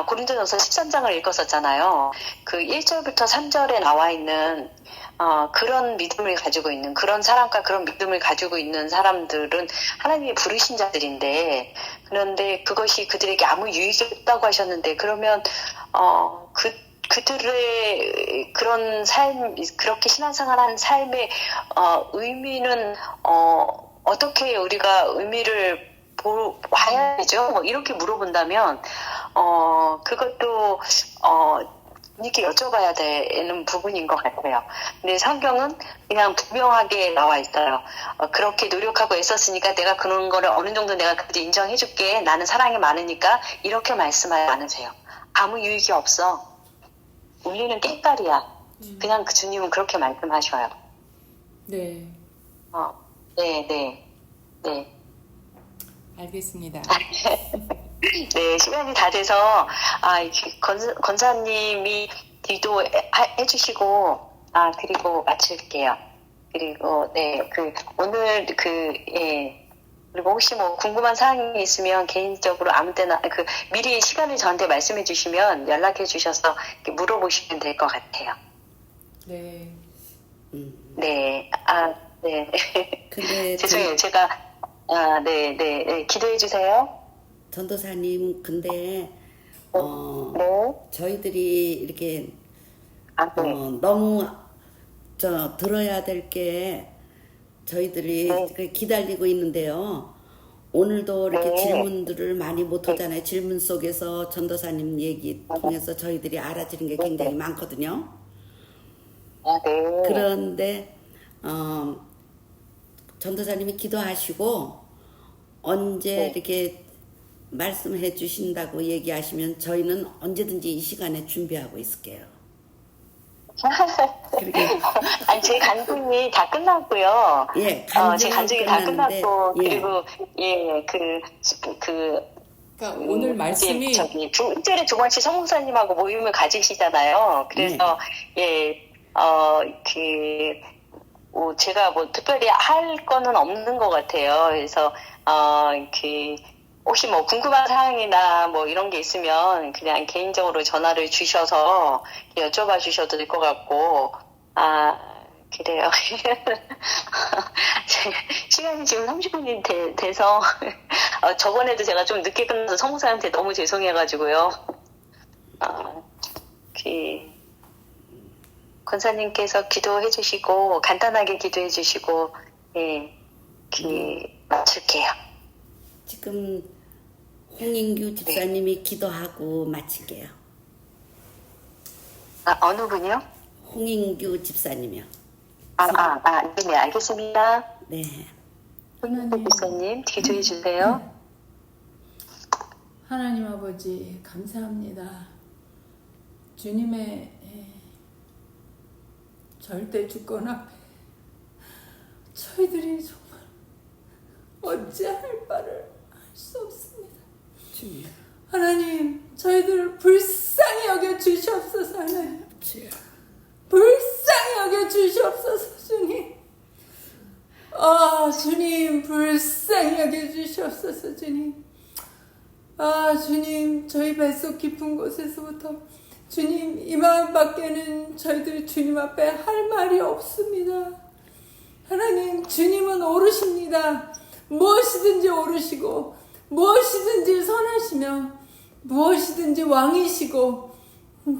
고린도전서 13장을 읽었었잖아요. 그 1절부터 3절에 나와 있는 그런 믿음을 가지고 있는, 그런 사랑과 그런 믿음을 가지고 있는 사람들은 하나님이 부르신 자들인데, 그런데 그것이 그들에게 아무 유익이 없다고 하셨는데, 그러면 그들의 그런 삶, 그렇게 신앙생활한 삶의 의미는 어떻게 우리가 의미를 봐야 되죠? 뭐 이렇게 물어본다면 그것도 이렇게 여쭤봐야 되는 부분인 것 같아요. 근데 성경은 그냥 분명하게 나와 있어요. 그렇게 노력하고 애썼으니까 내가 그런 거를 어느 정도 내가 그때 인정해줄게. 나는 사랑이 많으니까 이렇게 말씀하지 않으세요. 아무 유익이 없어. 우리는 깽깔이야. 그냥 그 주님은 그렇게 말씀하셔요. 네. 네. 알겠습니다. 네, 시간이 다 돼서, 권사님이 기도해 주시고, 그리고 마칠게요. 그리고, 네, 오늘, 그리고 혹시 뭐 궁금한 사항이 있으면 개인적으로 아무 때나, 미리 시간을 저한테 말씀해 주시면 연락해 주셔서 물어보시면 될 것 같아요. 네. 네, 네. 근데 죄송해요. 제가, 네. 기도해 주세요. 전도사님, 근데 네. 저희들이 이렇게 네. 너무 들어야 될 게 저희들이 네. 기다리고 있는데요. 오늘도 이렇게 네. 질문들을 많이 못 하잖아요. 질문 속에서 전도사님 얘기 통해서 저희들이 알아지는 게 굉장히 많거든요. 네. 그런데 전도사님이 기도하시고 언제 이렇게 말씀해 주신다고 얘기하시면 저희는 언제든지 이 시간에 준비하고 있을게요. 그렇게 아니, 제 간증이 다 끝났고요. 예, 제 간증은 간증이 다 끝났는데, 끝났고, 예. 그리고, 예, 그러니까 오늘 말씀이 저기, 일주일에 두 번씩 성목사님하고 모임을 가지시잖아요. 그래서, 예, 제가 뭐 특별히 할 거는 없는 것 같아요. 그래서, 혹시 뭐 궁금한 사항이나 뭐 이런 게 있으면 그냥 개인적으로 전화를 주셔서 여쭤봐 주셔도 될 것 같고, 그래요. 시간이 지금 30분이 돼서, 저번에도 제가 좀 늦게 끝나서 성목사한테 너무 죄송해가지고요. 권사님께서 기도해 주시고, 간단하게 기도해 주시고, 예, 마칠게요. 지금 홍인규 집사님이 기도하고 마칠게요. 어느 분이요? 홍인규 집사님이요. 네, 알겠습니다. 네. 홍인규 집사님, 기도해 주세요. 하나님 아버지 감사합니다. 주님의 절대 주권 앞에 저희들이 정말 어찌할 바를 알 수 없습니다. 주님. 하나님, 저희들을 불쌍히 여겨 주시옵소서. 하나님, 주여. 불쌍히 여겨 주시옵소서. 주님, 주님 불쌍히 여겨 주시옵소서. 주님, 주님, 저희 뱃속 깊은 곳에서부터 주님, 이 마음밖에는 저희들 주님 앞에 할 말이 없습니다. 하나님, 주님은 오르십니다. 무엇이든지 오르시고 무엇이든지 선하시며 무엇이든지 왕이시고,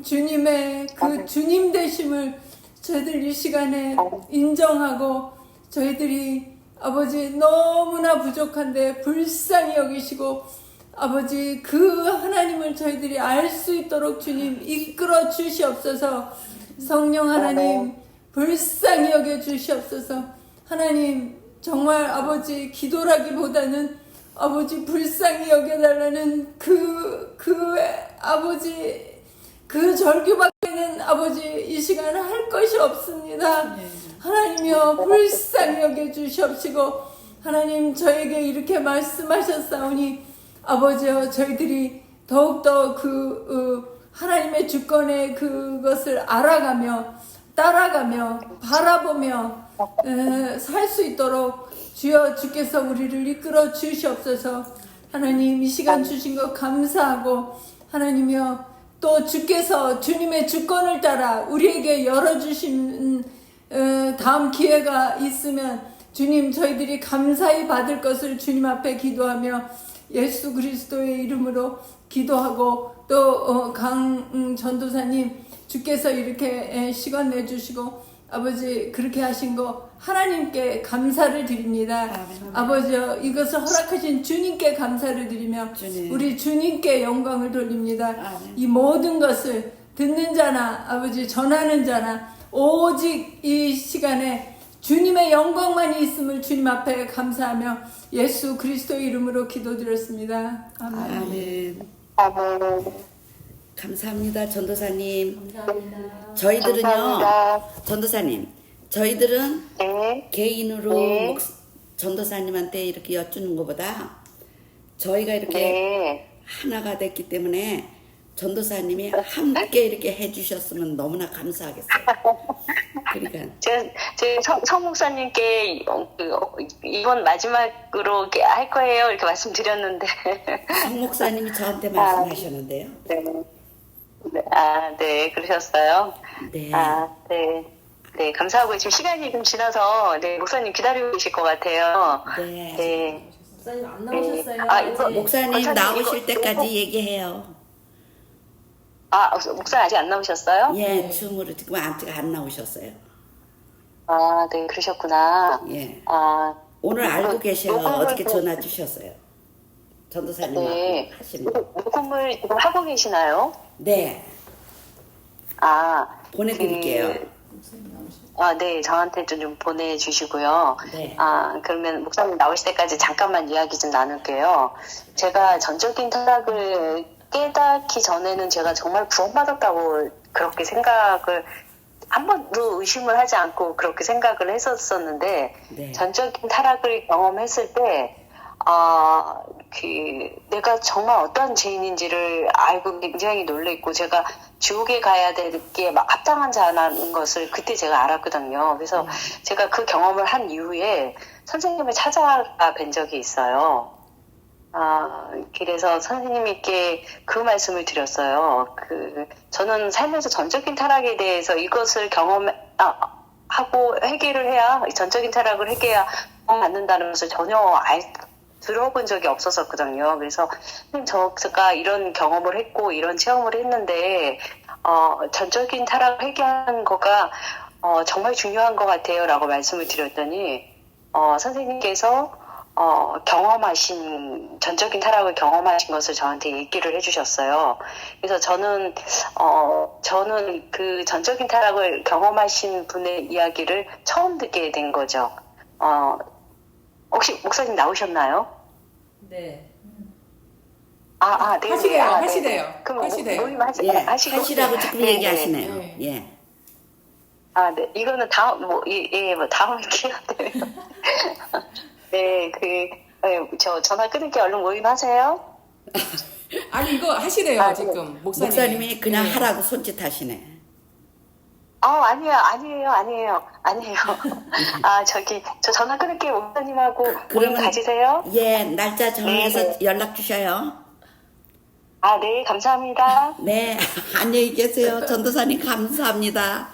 주님의 그 주님 되심을 저희들 이 시간에 인정하고, 저희들이 아버지 너무나 부족한데 불쌍히 여기시고, 아버지 그 하나님을 저희들이 알 수 있도록 주님 이끌어 주시옵소서. 성령 하나님 불쌍히 여겨 주시옵소서. 하나님 정말 아버지 기도라기보다는 아버지 불쌍히 여겨달라는 아버지 그 절규밖에는 아버지 이 시간에 할 것이 없습니다. 하나님이여 불쌍히 여겨 주시옵시고, 하나님 저에게 이렇게 말씀하셨사오니 아버지여 저희들이 더욱더 하나님의 주권의 그것을 알아가며 따라가며 바라보며 살 수 있도록 주여 주께서 우리를 이끌어 주시옵소서. 하나님 이 시간 주신 것 감사하고, 하나님이여 또 주께서 주님의 주권을 따라 우리에게 열어주신 다음 기회가 있으면 주님 저희들이 감사히 받을 것을 주님 앞에 기도하며 예수 그리스도의 이름으로 기도하고, 또 강 전도사님 주께서 이렇게 시간 내주시고 아버지 그렇게 하신 거 하나님께 감사를 드립니다. 아버지여 이것을 허락하신 주님께 감사를 드리며 우리 주님께 영광을 돌립니다. 이 모든 것을 듣는 자나 아버지 전하는 자나 오직 이 시간에 주님의 영광만이 있음을 주님 앞에 감사하며 예수 그리스도의 이름으로 기도드렸습니다. 아멘. 감사합니다, 전도사님. 감사합니다. 저희들은요, 감사합니다. 전도사님, 저희들은 네. 개인으로 네. 전도사님한테 이렇게 여쭈는 것보다 저희가 이렇게 네. 하나가 됐기 때문에 전도사님이 함께 이렇게 해주셨으면 너무나 감사하겠어요. 그러니까 제가 성 목사님께 이번 마지막으로 이렇게 할 거예요 이렇게 말씀드렸는데 성 목사님이 저한테 말씀하셨는데요. 네, 그러셨어요. 네. 네, 감사하고 지금 시간이 좀 지나서 목사님 기다리고 계실 것 같아요. 네. 목사님 안 나오셨어요? 목사님 나오실 때까지 얘기해요. 목사 아직 안 나오셨어요? 예, 줌으로 지금 아직 안 나오셨어요. 네, 그러셨구나. 예. 오늘 알고 계셔요. 어저께 전화 주셨어요. 전도사님하고 네. 하시는 거. 녹음을 지금 하고 계시나요? 네. 보내드릴게요. 네, 저한테도 좀 보내주시고요. 네. 그러면 목사님 나오실 때까지 잠깐만 이야기 좀 나눌게요. 제가 전적인 타락을 깨닫기 전에는 제가 정말 구원받았다고 그렇게 생각을 한 번도 의심을 하지 않고 그렇게 생각을 했었었는데, 네. 전적인 타락을 경험했을 때, 내가 정말 어떤 죄인인지를 알고 굉장히 놀랬고, 제가 지옥에 가야 될 게 합당한 자라는 것을 그때 제가 알았거든요. 그래서 제가 그 경험을 한 이후에 선생님을 찾아가 뵌 적이 있어요. 그래서 선생님께 그 말씀을 드렸어요. 저는 살면서 전적인 타락에 대해서 이것을 하고 해결을 해야, 전적인 타락을 해결해야 받는다는 것을 전혀 들어본 적이 없었거든요. 그래서 제가 이런 경험을 했고 이런 체험을 했는데 전적인 타락을 해결하는 거가 정말 중요한 것 같아요 라고 말씀을 드렸더니 선생님께서 전적인 타락을 경험하신 것을 저한테 얘기를 해주셨어요. 그래서 저는 그 전적인 타락을 경험하신 분의 이야기를 처음 듣게 된 거죠. 혹시 목사님 나오셨나요? 네. 네. 하시래요. 그럼 하시래요. 모임 예, 하시라고 지금 네, 얘기하시네요. 네. 예. 네. 이거는 다음에 기회가 되면. 네, 저 전화 끊을게 얼른 모임하세요. 아니 이거 하시래요 네. 지금 목사님. 목사님이 그냥 네. 하라고 손짓하시네. 아니에요. 저 전화 끊을게요. 목사님하고 모임 가지세요. 예, 날짜 정해서 네. 연락 주셔요. 네, 감사합니다. 네, 안녕히 계세요. 전도사님 감사합니다.